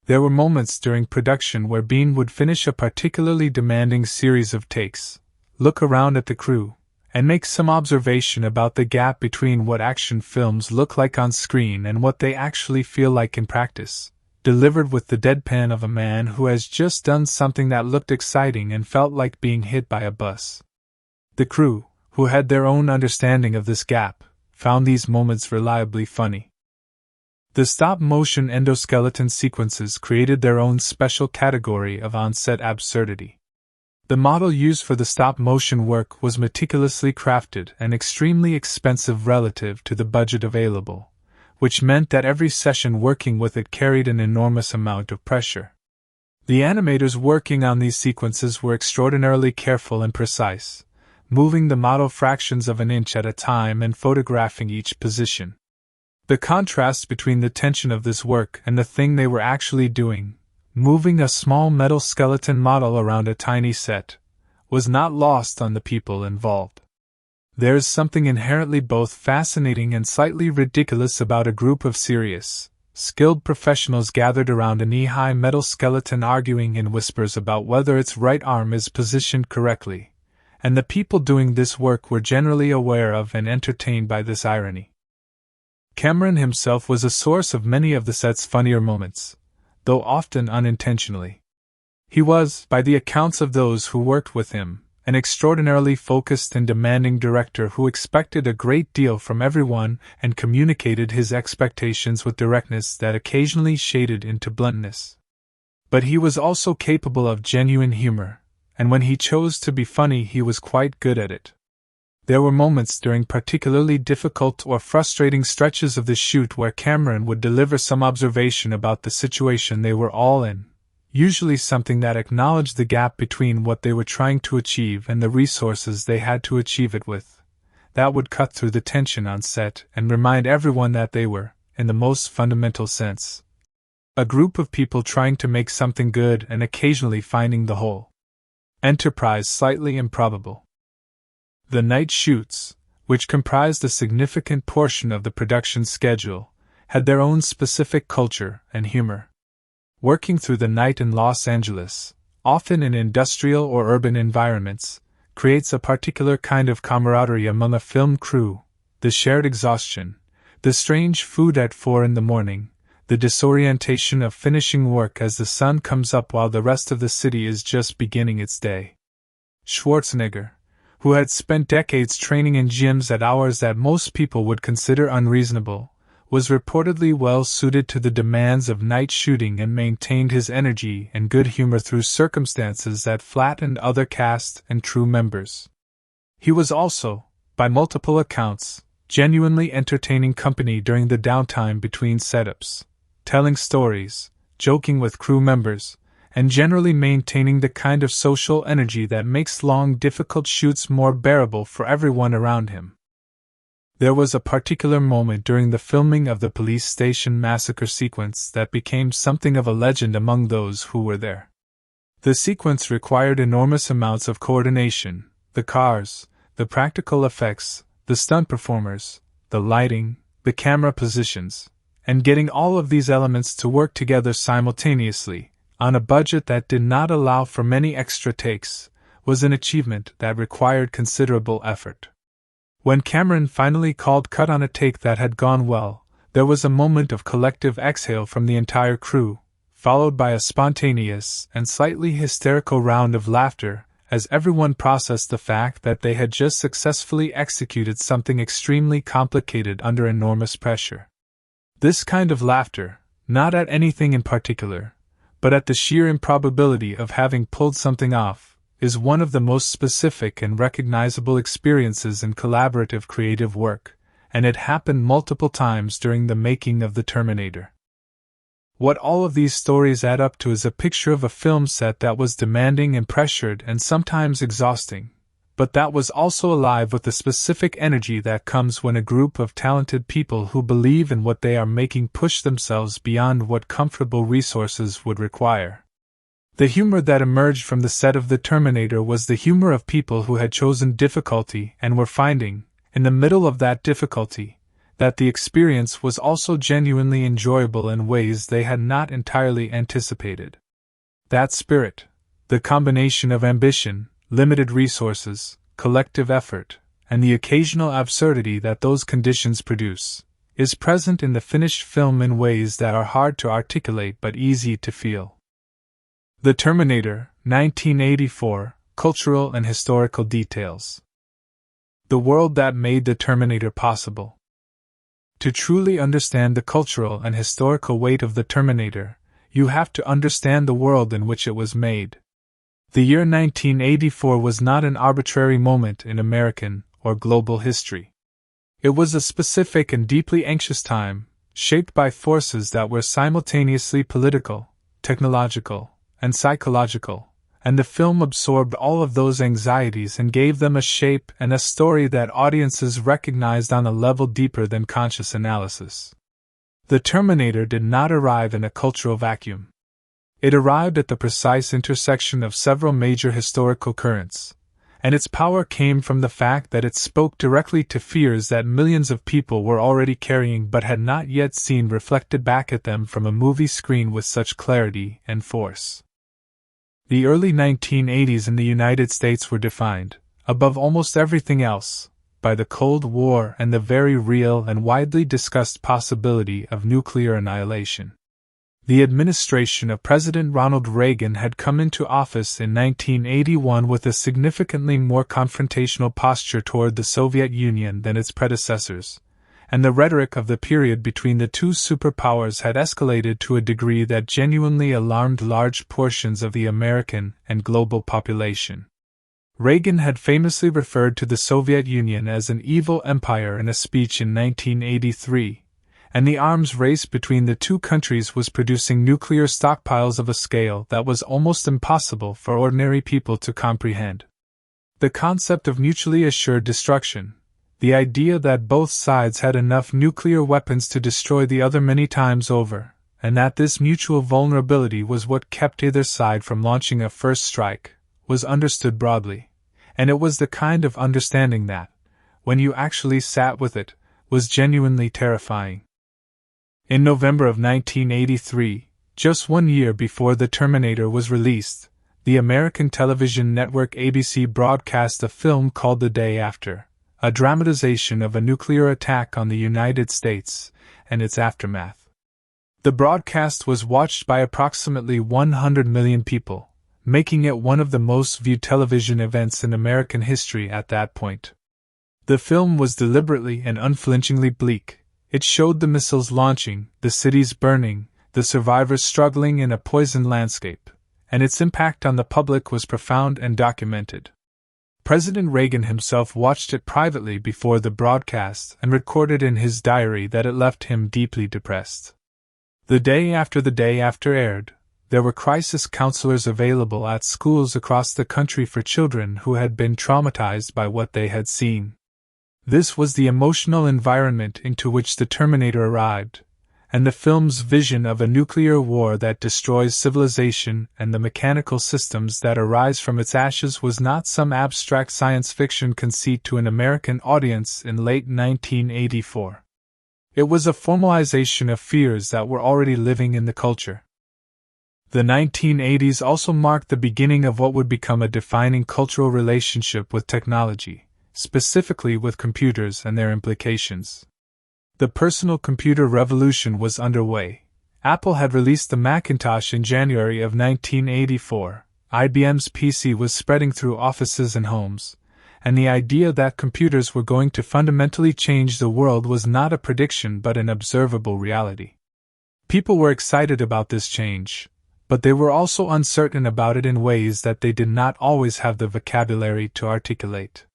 Speaker 1: There were moments during production where Biehn would finish a particularly demanding series of takes, look around at the crew, and make some observation about the gap between what action films look like on screen and what they actually feel like in practice, delivered with the deadpan of a man who has just done something that looked exciting and felt like being hit by a bus. The crew, who had their own understanding of this gap, found these moments reliably funny. The stop-motion endoskeleton sequences created their own special category of on-set absurdity. The model used for the stop-motion work was meticulously crafted and extremely expensive relative to the budget available, which meant that every session working with it carried an enormous amount of pressure. The animators working on these sequences were extraordinarily careful and precise, moving the model fractions of an inch at a time and photographing each position. The contrast between the tension of this work and the thing they were actually doing, moving a small metal skeleton model around a tiny set, was not lost on the people involved. There is something inherently both fascinating and slightly ridiculous about a group of serious, skilled professionals gathered around a knee-high metal skeleton arguing in whispers about whether its right arm is positioned correctly, and the people doing this work were generally aware of and entertained by this irony. Cameron himself was a source of many of the set's funnier moments, though often unintentionally. He was, by the accounts of those who worked with him, an extraordinarily focused and demanding director who expected a great deal from everyone and communicated his expectations with directness that occasionally shaded into bluntness. But he was also capable of genuine humor, and when he chose to be funny he was quite good at it. There were moments during particularly difficult or frustrating stretches of the shoot where Cameron would deliver some observation about the situation they were all in, usually something that acknowledged the gap between what they were trying to achieve and the resources they had to achieve it with. That would cut through the tension on set and remind everyone that they were, in the most fundamental sense, a group of people trying to make something good and occasionally finding the whole enterprise slightly improbable. The night shoots, which comprised a significant portion of the production schedule, had their own specific culture and humor. Working through the night in Los Angeles, often in industrial or urban environments, creates a particular kind of camaraderie among a film crew, the shared exhaustion, the strange food at 4 a.m, the disorientation of finishing work as the sun comes up while the rest of the city is just beginning its day. Schwarzenegger, who had spent decades training in gyms at hours that most people would consider unreasonable, was reportedly well suited to the demands of night shooting and maintained his energy and good humor through circumstances that flattened other cast and crew members. He was also, by multiple accounts, genuinely entertaining company during the downtime between setups, telling stories, joking with crew members, and generally maintaining the kind of social energy that makes long, difficult shoots more bearable for everyone around him. There was a particular moment during the filming of the police station massacre sequence that became something of a legend among those who were there. The sequence required enormous amounts of coordination: the cars, the practical effects, the stunt performers, the lighting, the camera positions, and getting all of these elements to work together simultaneously, on a budget that did not allow for many extra takes, was an achievement that required considerable effort. When Cameron finally called cut on a take that had gone well, there was a moment of collective exhale from the entire crew, followed by a spontaneous and slightly hysterical round of laughter as everyone processed the fact that they had just successfully executed something extremely complicated under enormous pressure. This kind of laughter, not at anything in particular, but at the sheer improbability of having pulled something off, is one of the most specific and recognizable experiences in collaborative creative work, and it happened multiple times during the making of the Terminator. What all of these stories add up to is a picture of a film set that was demanding and pressured and sometimes exhausting, but that was also alive with the specific energy that comes when a group of talented people who believe in what they are making push themselves beyond what comfortable resources would require. The humor that emerged from the set of the Terminator was the humor of people who had chosen difficulty and were finding, in the middle of that difficulty, that the experience was also genuinely enjoyable in ways they had not entirely anticipated. That spirit, the combination of ambition, limited resources, collective effort, and the occasional absurdity that those conditions produce, is present in the finished film in ways that are hard to articulate but easy to feel. The Terminator, 1984, Cultural and Historical Details. The world that made the Terminator possible. To truly understand the cultural and historical weight of the Terminator, you have to understand the world in which it was made. The year 1984 was not an arbitrary moment in American or global history. It was a specific and deeply anxious time, shaped by forces that were simultaneously political, technological, and psychological, and the film absorbed all of those anxieties and gave them a shape and a story that audiences recognized on a level deeper than conscious analysis. The Terminator did not arrive in a cultural vacuum. It arrived at the precise intersection of several major historical currents, and its power came from the fact that it spoke directly to fears that millions of people were already carrying but had not yet seen reflected back at them from a movie screen with such clarity and force. The early 1980s in the United States were defined, above almost everything else, by the Cold War and the very real and widely discussed possibility of nuclear annihilation. The administration of President Ronald Reagan had come into office in 1981 with a significantly more confrontational posture toward the Soviet Union than its predecessors, and the rhetoric of the period between the two superpowers had escalated to a degree that genuinely alarmed large portions of the American and global population. Reagan had famously referred to the Soviet Union as an evil empire in a speech in 1983, and the arms race between the two countries was producing nuclear stockpiles of a scale that was almost impossible for ordinary people to comprehend. The concept of mutually assured destruction, the idea that both sides had enough nuclear weapons to destroy the other many times over, and that this mutual vulnerability was what kept either side from launching a first strike, was understood broadly, and it was the kind of understanding that, when you actually sat with it, was genuinely terrifying. In November of 1983, just 1 year before The Terminator was released, the American television network ABC broadcast a film called The Day After, a dramatization of a nuclear attack on the United States and its aftermath. The broadcast was watched by approximately 100 million people, making it one of the most viewed television events in American history at that point. The film was deliberately and unflinchingly bleak. It showed the missiles launching, the cities burning, the survivors struggling in a poisoned landscape, and its impact on the public was profound and documented. President Reagan himself watched it privately before the broadcast and recorded in his diary that it left him deeply depressed. The day after aired, there were crisis counselors available at schools across the country for children who had been traumatized by what they had seen. This was the emotional environment into which The Terminator arrived, and the film's vision of a nuclear war that destroys civilization and the mechanical systems that arise from its ashes was not some abstract science fiction conceit to an American audience in late 1984. It was a formalization of fears that were already living in the culture. The 1980s also marked the beginning of what would become a defining cultural relationship with technology, specifically with computers and their implications. The personal computer revolution was underway. Apple had released the Macintosh in January of 1984, IBM's PC was spreading through offices and homes, and the idea that computers were going to fundamentally change the world was not a prediction but an observable reality. People were excited about this change, but they were also uncertain about it in ways that they did not always have the vocabulary to articulate.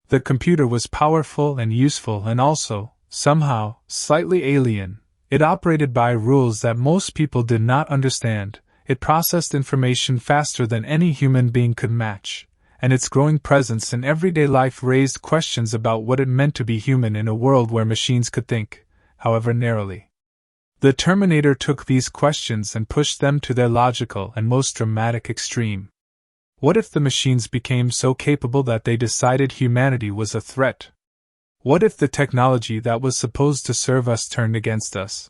Speaker 1: The computer was powerful and useful and also, somehow, slightly alien. It operated by rules that most people did not understand, it processed information faster than any human being could match, and its growing presence in everyday life raised questions about what it meant to be human in a world where machines could think, however narrowly. The Terminator took these questions and pushed them to their logical and most dramatic extreme. What if the machines became so capable that they decided humanity was a threat? What if the technology that was supposed to serve us turned against us?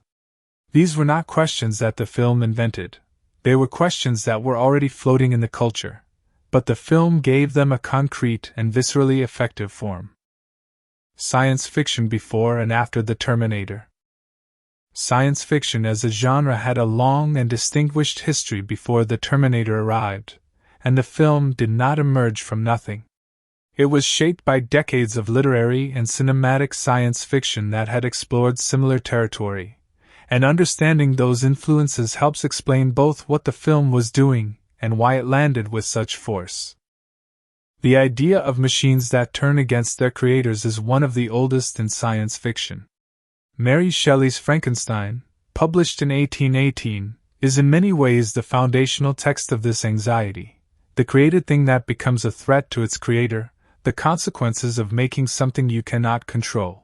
Speaker 1: These were not questions that the film invented. They were questions that were already floating in the culture, but the film gave them a concrete and viscerally effective form. Science fiction before and after The Terminator. Science fiction as a genre had a long and distinguished history before The Terminator arrived, and the film did not emerge from nothing. It was shaped by decades of literary and cinematic science fiction that had explored similar territory, and understanding those influences helps explain both what the film was doing and why it landed with such force. The idea of machines that turn against their creators is one of the oldest in science fiction. Mary Shelley's Frankenstein, published in 1818, is in many ways the foundational text of this anxiety. The created thing that becomes a threat to its creator, the consequences of making something you cannot control.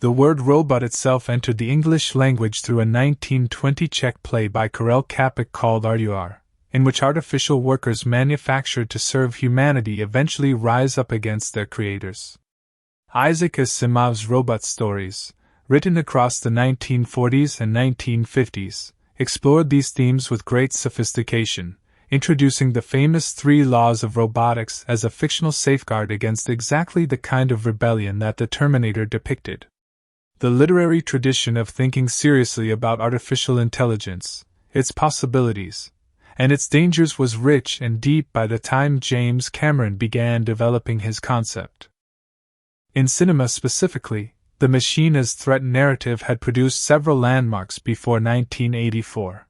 Speaker 1: The word robot itself entered the English language through a 1920 Czech play by Karel Čapek called RUR, in which artificial workers manufactured to serve humanity eventually rise up against their creators. Isaac Asimov's robot stories, written across the 1940s and 1950s, explored these themes with great sophistication, introducing the famous 3 laws of robotics as a fictional safeguard against exactly the kind of rebellion that the Terminator depicted. The literary tradition of thinking seriously about artificial intelligence, its possibilities, and its dangers was rich and deep by the time James Cameron began developing his concept. In cinema specifically, the machine as threat narrative had produced several landmarks before 1984.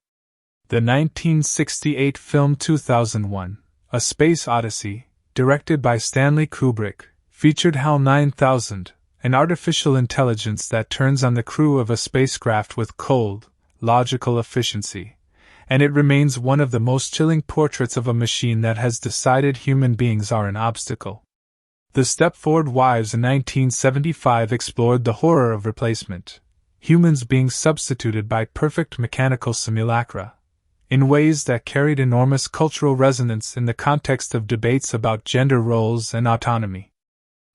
Speaker 1: The 1968 film 2001, A Space Odyssey, directed by Stanley Kubrick, featured HAL 9000, an artificial intelligence that turns on the crew of a spacecraft with cold, logical efficiency, and it remains one of the most chilling portraits of a machine that has decided human beings are an obstacle. The Stepford Wives in 1975 explored the horror of replacement, humans being substituted by perfect mechanical simulacra, in ways that carried enormous cultural resonance in the context of debates about gender roles and autonomy.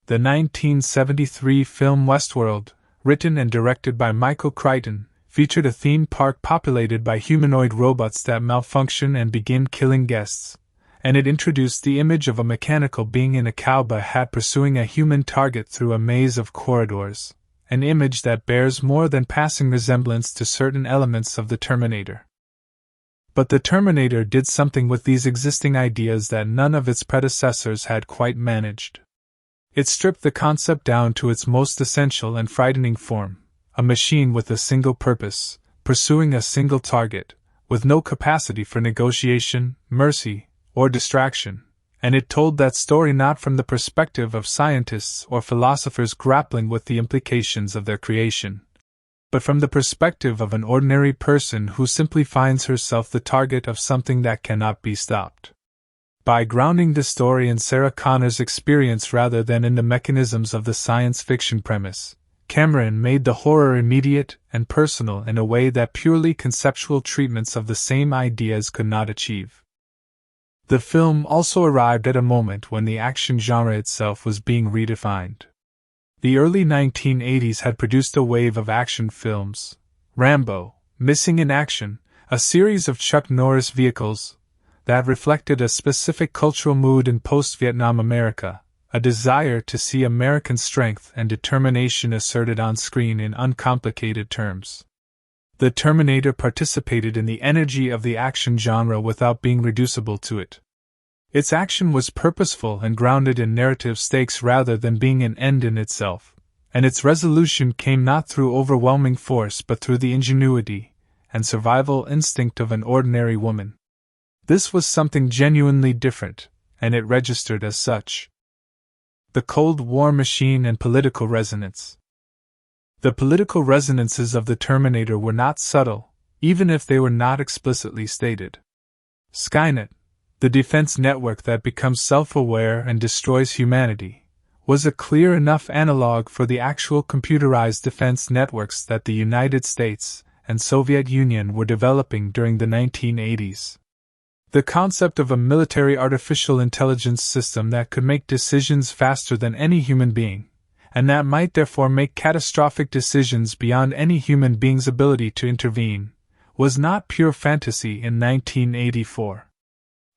Speaker 1: The 1973 film Westworld, written and directed by Michael Crichton, featured a theme park populated by humanoid robots that malfunction and begin killing guests, and it introduced the image of a mechanical being in a cowboy hat pursuing a human target through a maze of corridors, an image that bears more than passing resemblance to certain elements of the Terminator. But the Terminator did something with these existing ideas that none of its predecessors had quite managed. It stripped the concept down to its most essential and frightening form, a machine with a single purpose, pursuing a single target, with no capacity for negotiation, mercy, or distraction, and it told that story not from the perspective of scientists or philosophers grappling with the implications of their creation, but from the perspective of an ordinary person who simply finds herself the target of something that cannot be stopped. By grounding the story in Sarah Connor's experience rather than in the mechanisms of the science fiction premise, Cameron made the horror immediate and personal in a way that purely conceptual treatments of the same ideas could not achieve. The film also arrived at a moment when the action genre itself was being redefined. The early 1980s had produced a wave of action films: Rambo, Missing in Action, a series of Chuck Norris vehicles that reflected a specific cultural mood in post-Vietnam America, a desire to see American strength and determination asserted on screen in uncomplicated terms. The Terminator participated in the energy of the action genre without being reducible to it. Its action was purposeful and grounded in narrative stakes rather than being an end in itself, and its resolution came not through overwhelming force but through the ingenuity and survival instinct of an ordinary woman. This was something genuinely different, and it registered as such. The Cold War machine and political resonance. The political resonances of the Terminator were not subtle, even if they were not explicitly stated. Skynet, the defense network that becomes self-aware and destroys humanity, was a clear enough analog for the actual computerized defense networks that the United States and Soviet Union were developing during the 1980s. The concept of a military artificial intelligence system that could make decisions faster than any human being, and that might therefore make catastrophic decisions beyond any human being's ability to intervene, was not pure fantasy in 1984.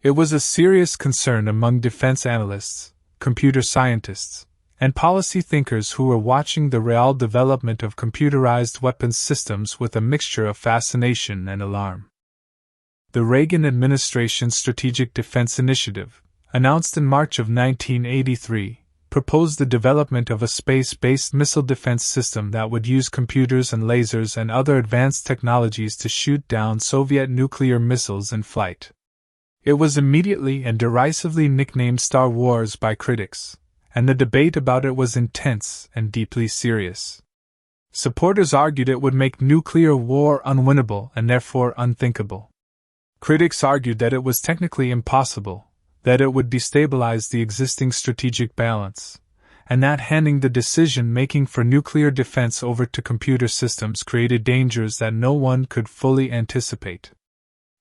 Speaker 1: It was a serious concern among defense analysts, computer scientists, and policy thinkers who were watching the real development of computerized weapons systems with a mixture of fascination and alarm. The Reagan administration's Strategic Defense Initiative, announced in March of 1983, proposed the development of a space-based missile defense system that would use computers and lasers and other advanced technologies to shoot down Soviet nuclear missiles in flight. It was immediately and derisively nicknamed Star Wars by critics, and the debate about it was intense and deeply serious. Supporters argued it would make nuclear war unwinnable and therefore unthinkable. Critics argued that it was technically impossible, that it would destabilize the existing strategic balance, and that handing the decision-making for nuclear defense over to computer systems created dangers that no one could fully anticipate.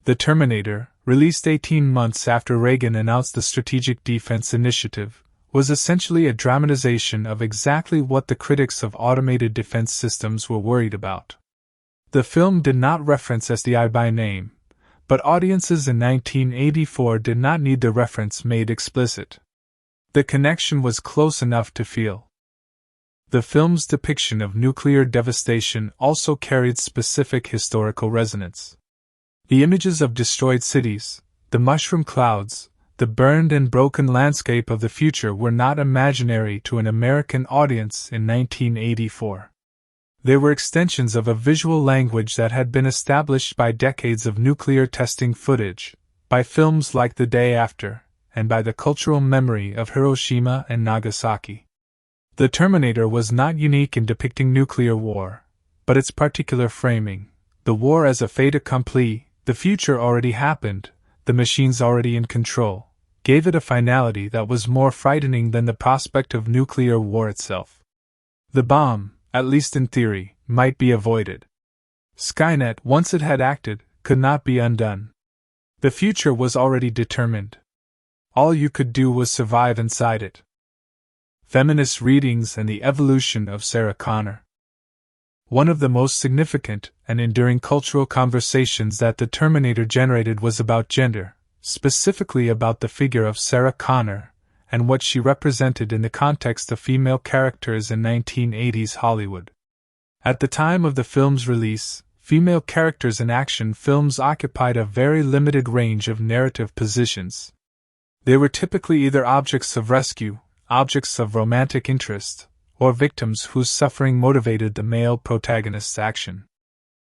Speaker 1: The Terminator, released 18 months after Reagan announced the Strategic Defense Initiative, was essentially a dramatization of exactly what the critics of automated defense systems were worried about. The film did not reference SDI by name, but audiences in 1984 did not need the reference made explicit. The connection was close enough to feel. The film's depiction of nuclear devastation also carried specific historical resonance. The images of destroyed cities, the mushroom clouds, the burned and broken landscape of the future were not imaginary to an American audience in 1984. They were extensions of a visual language that had been established by decades of nuclear testing footage, by films like The Day After, and by the cultural memory of Hiroshima and Nagasaki. The Terminator was not unique in depicting nuclear war, but its particular framing, the war as a fait accompli, the future already happened, the machines already in control, gave it a finality that was more frightening than the prospect of nuclear war itself. The bomb, at least in theory, might be avoided. Skynet, once it had acted, could not be undone. The future was already determined. All you could do was survive inside it. Feminist readings and the evolution of Sarah Connor. One of the most significant and enduring cultural conversations that the Terminator generated was about gender, specifically about the figure of Sarah Connor, and what she represented in the context of female characters in 1980s Hollywood. At the time of the film's release, female characters in action films occupied a very limited range of narrative positions. They were typically either objects of rescue, objects of romantic interest, or victims whose suffering motivated the male protagonist's action.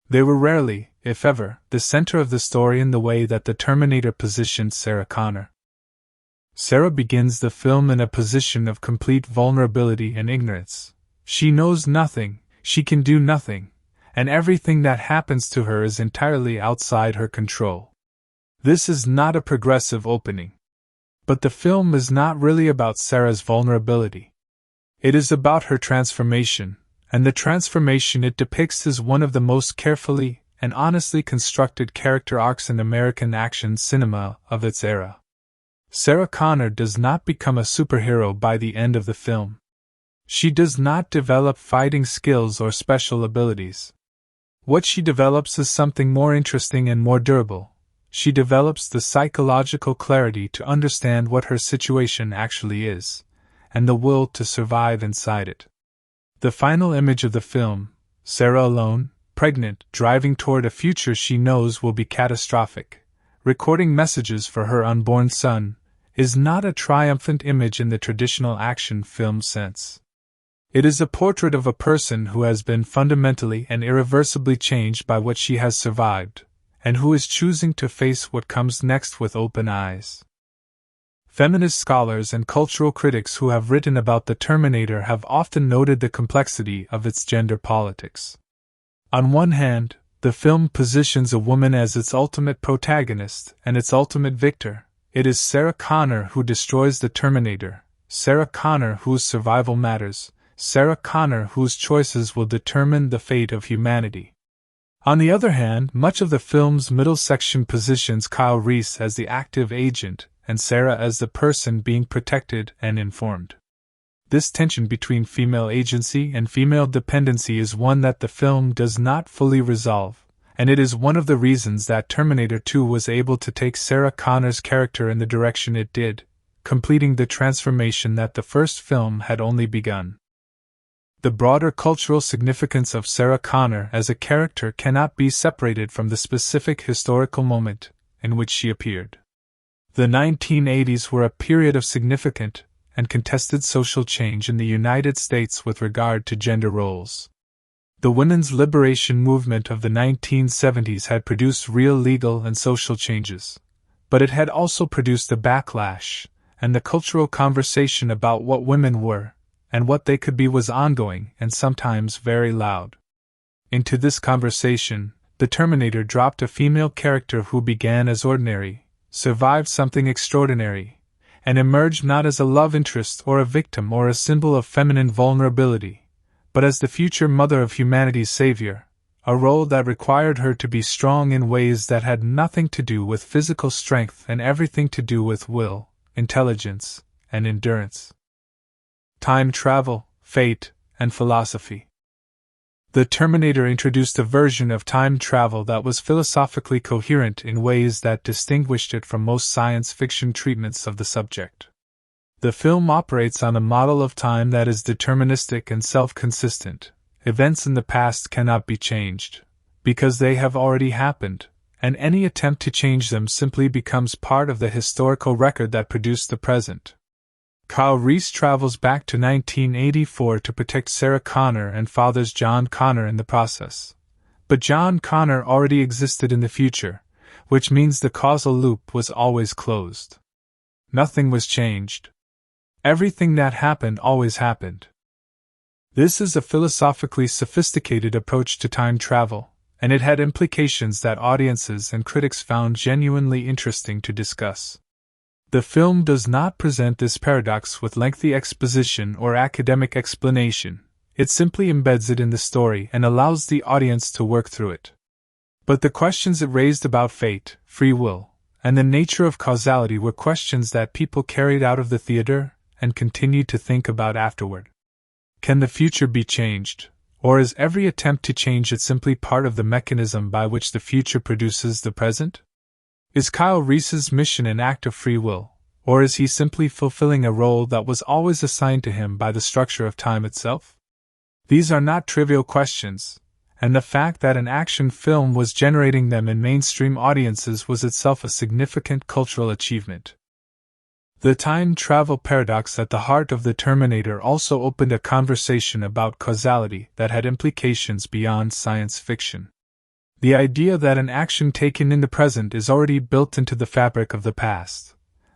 Speaker 1: They were rarely, if ever, the center of the story in the way that the Terminator positioned Sarah Connor. Sarah begins the film in a position of complete vulnerability and ignorance. She knows nothing, she can do nothing, and everything that happens to her is entirely outside her control. This is not a progressive opening. But the film is not really about Sarah's vulnerability. It is about her transformation, and the transformation it depicts is one of the most carefully and honestly constructed character arcs in American action cinema of its era. Sarah Connor does not become a superhero by the end of the film. She does not develop fighting skills or special abilities. What she develops is something more interesting and more durable. She develops the psychological clarity to understand what her situation actually is, and the will to survive inside it. The final image of the film, Sarah alone, pregnant, driving toward a future she knows will be catastrophic, recording messages for her unborn son, is not a triumphant image in the traditional action film sense. It is a portrait of a person who has been fundamentally and irreversibly changed by what she has survived, and who is choosing to face what comes next with open eyes. Feminist scholars and cultural critics who have written about the Terminator have often noted the complexity of its gender politics. On one hand, the film positions a woman as its ultimate protagonist and its ultimate victor. It is Sarah Connor who destroys the Terminator, Sarah Connor whose survival matters, Sarah Connor whose choices will determine the fate of humanity. On the other hand, much of the film's middle section positions Kyle Reese as the active agent and Sarah as the person being protected and informed. This tension between female agency and female dependency is one that the film does not fully resolve, and it is one of the reasons that Terminator 2 was able to take Sarah Connor's character in the direction it did, completing the transformation that the first film had only begun. The broader cultural significance of Sarah Connor as a character cannot be separated from the specific historical moment in which she appeared. The 1980s were a period of significant and contested social change in the United States with regard to gender roles. The women's liberation movement of the 1970s had produced real legal and social changes, but it had also produced a backlash, and the cultural conversation about what women were and what they could be was ongoing and sometimes very loud. Into this conversation, the Terminator dropped a female character who began as ordinary, survived something extraordinary, and emerged not as a love interest or a victim or a symbol of feminine vulnerability, but as the future mother of humanity's savior, a role that required her to be strong in ways that had nothing to do with physical strength and everything to do with will, intelligence, and endurance. Time travel, fate, and philosophy. The Terminator introduced a version of time travel that was philosophically coherent in ways that distinguished it from most science fiction treatments of the subject. The film operates on a model of time that is deterministic and self-consistent. Events in the past cannot be changed, because they have already happened, and any attempt to change them simply becomes part of the historical record that produced the present. Kyle Reese travels back to 1984 to protect Sarah Connor and fathers John Connor in the process. But John Connor already existed in the future, which means the causal loop was always closed. Nothing was changed. Everything that happened always happened. This is a philosophically sophisticated approach to time travel, and it had implications that audiences and critics found genuinely interesting to discuss. The film does not present this paradox with lengthy exposition or academic explanation, it simply embeds it in the story and allows the audience to work through it. But the questions it raised about fate, free will, and the nature of causality were questions that people carried out of the theater and continued to think about afterward. Can the future be changed, or is every attempt to change it simply part of the mechanism by which the future produces the present? Is Kyle Reese's mission an act of free will, or is he simply fulfilling a role that was always assigned to him by the structure of time itself? These are not trivial questions, and the fact that an action film was generating them in mainstream audiences was itself a significant cultural achievement. The time travel paradox at the heart of the Terminator also opened a conversation about causality that had implications beyond science fiction. The idea that an action taken in the present is already built into the fabric of the past,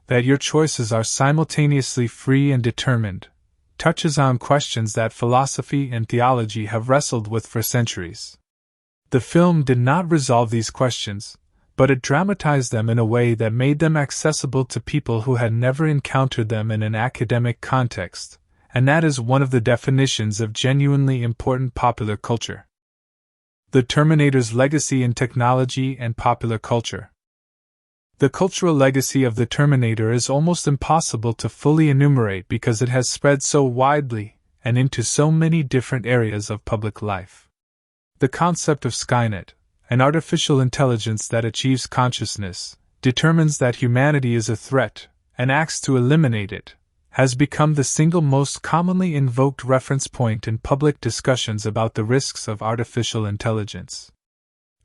Speaker 1: that your choices are simultaneously free and determined, touches on questions that philosophy and theology have wrestled with for centuries. The film did not resolve these questions, but it dramatized them in a way that made them accessible to people who had never encountered them in an academic context, and that is one of the definitions of genuinely important popular culture. The Terminator's legacy in technology and popular culture. The cultural legacy of the Terminator is almost impossible to fully enumerate because it has spread so widely and into so many different areas of public life. The concept of Skynet, an artificial intelligence that achieves consciousness, determines that humanity is a threat, and acts to eliminate it, has become the single most commonly invoked reference point in public discussions about the risks of artificial intelligence.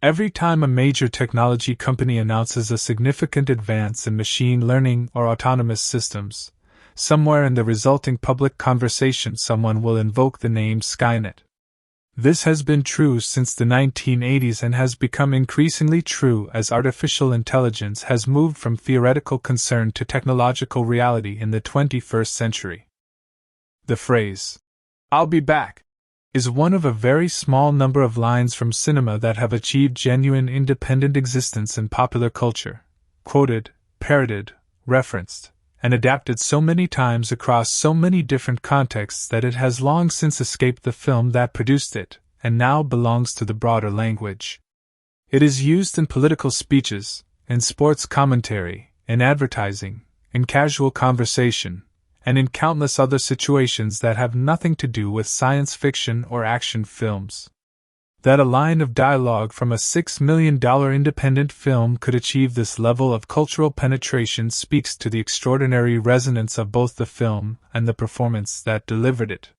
Speaker 1: Every time a major technology company announces a significant advance in machine learning or autonomous systems, somewhere in the resulting public conversation someone will invoke the name Skynet. This has been true since the 1980s and has become increasingly true as artificial intelligence has moved from theoretical concern to technological reality in the 21st century. The phrase, "I'll be back," is one of a very small number of lines from cinema that have achieved genuine independent existence in popular culture, quoted, parroted, referenced, and adapted so many times across so many different contexts that it has long since escaped the film that produced it, and now belongs to the broader language. It is used in political speeches, in sports commentary, in advertising, in casual conversation, and in countless other situations that have nothing to do with science fiction or action films. That a line of dialogue from a $6 million independent film could achieve this level of cultural penetration speaks to the extraordinary resonance of both the film and the performance that delivered it.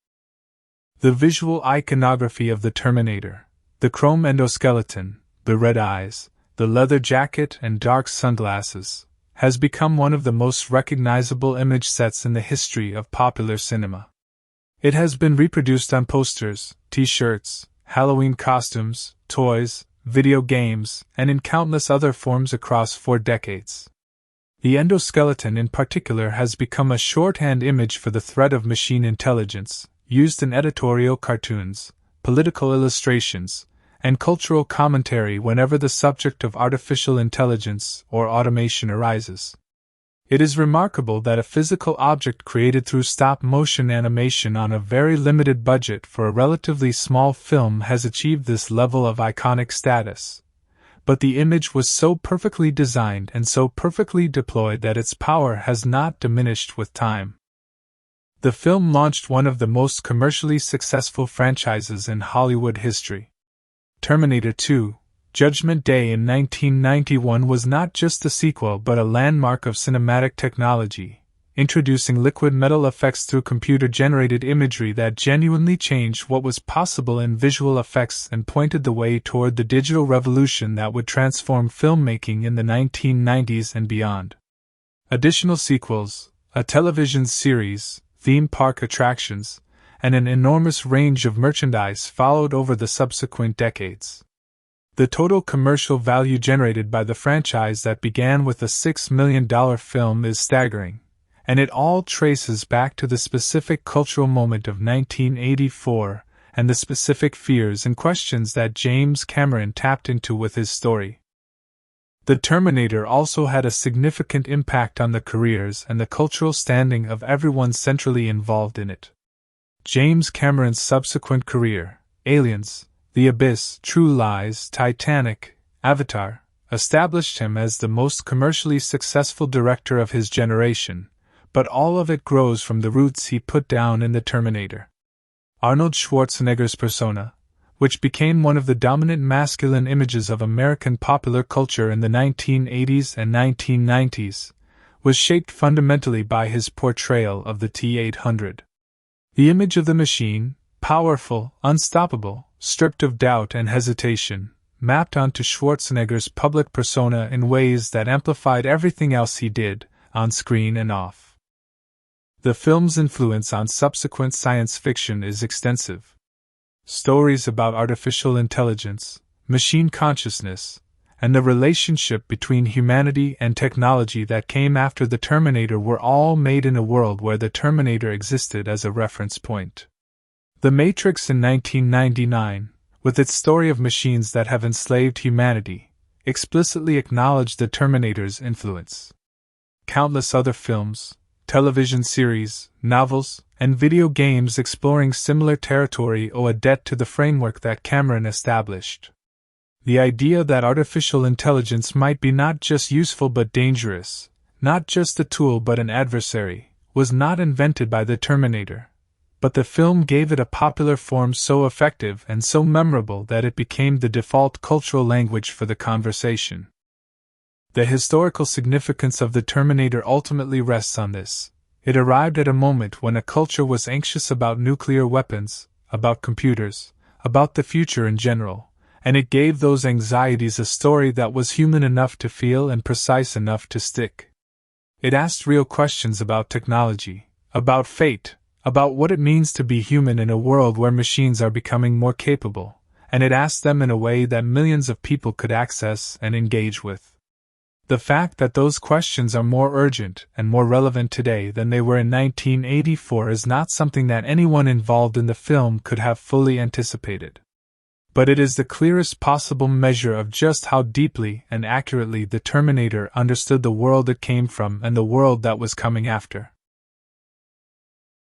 Speaker 1: The visual iconography of the Terminator, the chrome endoskeleton, the red eyes, the leather jacket and dark sunglasses, has become one of the most recognizable image sets in the history of popular cinema. It has been reproduced on posters, t-shirts, Halloween costumes, toys, video games, and in countless other forms across 4 decades. The endoskeleton in particular has become a shorthand image for the threat of machine intelligence, used in editorial cartoons, political illustrations, and cultural commentary whenever the subject of artificial intelligence or automation arises. It is remarkable that a physical object created through stop-motion animation on a very limited budget for a relatively small film has achieved this level of iconic status. But the image was so perfectly designed and so perfectly deployed that its power has not diminished with time. The film launched one of the most commercially successful franchises in Hollywood history. Terminator 2: Judgment Day in 1991 was not just a sequel but a landmark of cinematic technology, introducing liquid metal effects through computer-generated imagery that genuinely changed what was possible in visual effects and pointed the way toward the digital revolution that would transform filmmaking in the 1990s and beyond. Additional sequels, a television series, theme park attractions, and an enormous range of merchandise followed over the subsequent decades. The total commercial value generated by the franchise that began with a $6 million film is staggering, and it all traces back to the specific cultural moment of 1984 and the specific fears and questions that James Cameron tapped into with his story. The Terminator also had a significant impact on the careers and the cultural standing of everyone centrally involved in it. James Cameron's subsequent career, Aliens, The Abyss, True Lies, Titanic, Avatar, established him as the most commercially successful director of his generation, but all of it grows from the roots he put down in the Terminator. Arnold Schwarzenegger's persona, which became one of the dominant masculine images of American popular culture in the 1980s and 1990s, was shaped fundamentally by his portrayal of the T-800. The image of the machine, powerful, unstoppable, stripped of doubt and hesitation, mapped onto Schwarzenegger's public persona in ways that amplified everything else he did, on screen and off. The film's influence on subsequent science fiction is extensive. Stories about artificial intelligence, machine consciousness, and the relationship between humanity and technology that came after the Terminator were all made in a world where the Terminator existed as a reference point. The Matrix in 1999, with its story of machines that have enslaved humanity, explicitly acknowledged the Terminator's influence. Countless other films, television series, novels, and video games exploring similar territory owe a debt to the framework that Cameron established. The idea that artificial intelligence might be not just useful but dangerous, not just a tool but an adversary, was not invented by the Terminator, but the film gave it a popular form so effective and so memorable that it became the default cultural language for the conversation. The historical significance of the Terminator ultimately rests on this. It arrived at a moment when a culture was anxious about nuclear weapons, about computers, about the future in general, and it gave those anxieties a story that was human enough to feel and precise enough to stick. It asked real questions about technology, about fate, about what it means to be human in a world where machines are becoming more capable, and it asked them in a way that millions of people could access and engage with. The fact that those questions are more urgent and more relevant today than they were in 1984 is not something that anyone involved in the film could have fully anticipated. But it is the clearest possible measure of just how deeply and accurately the Terminator understood the world it came from and the world that was coming after.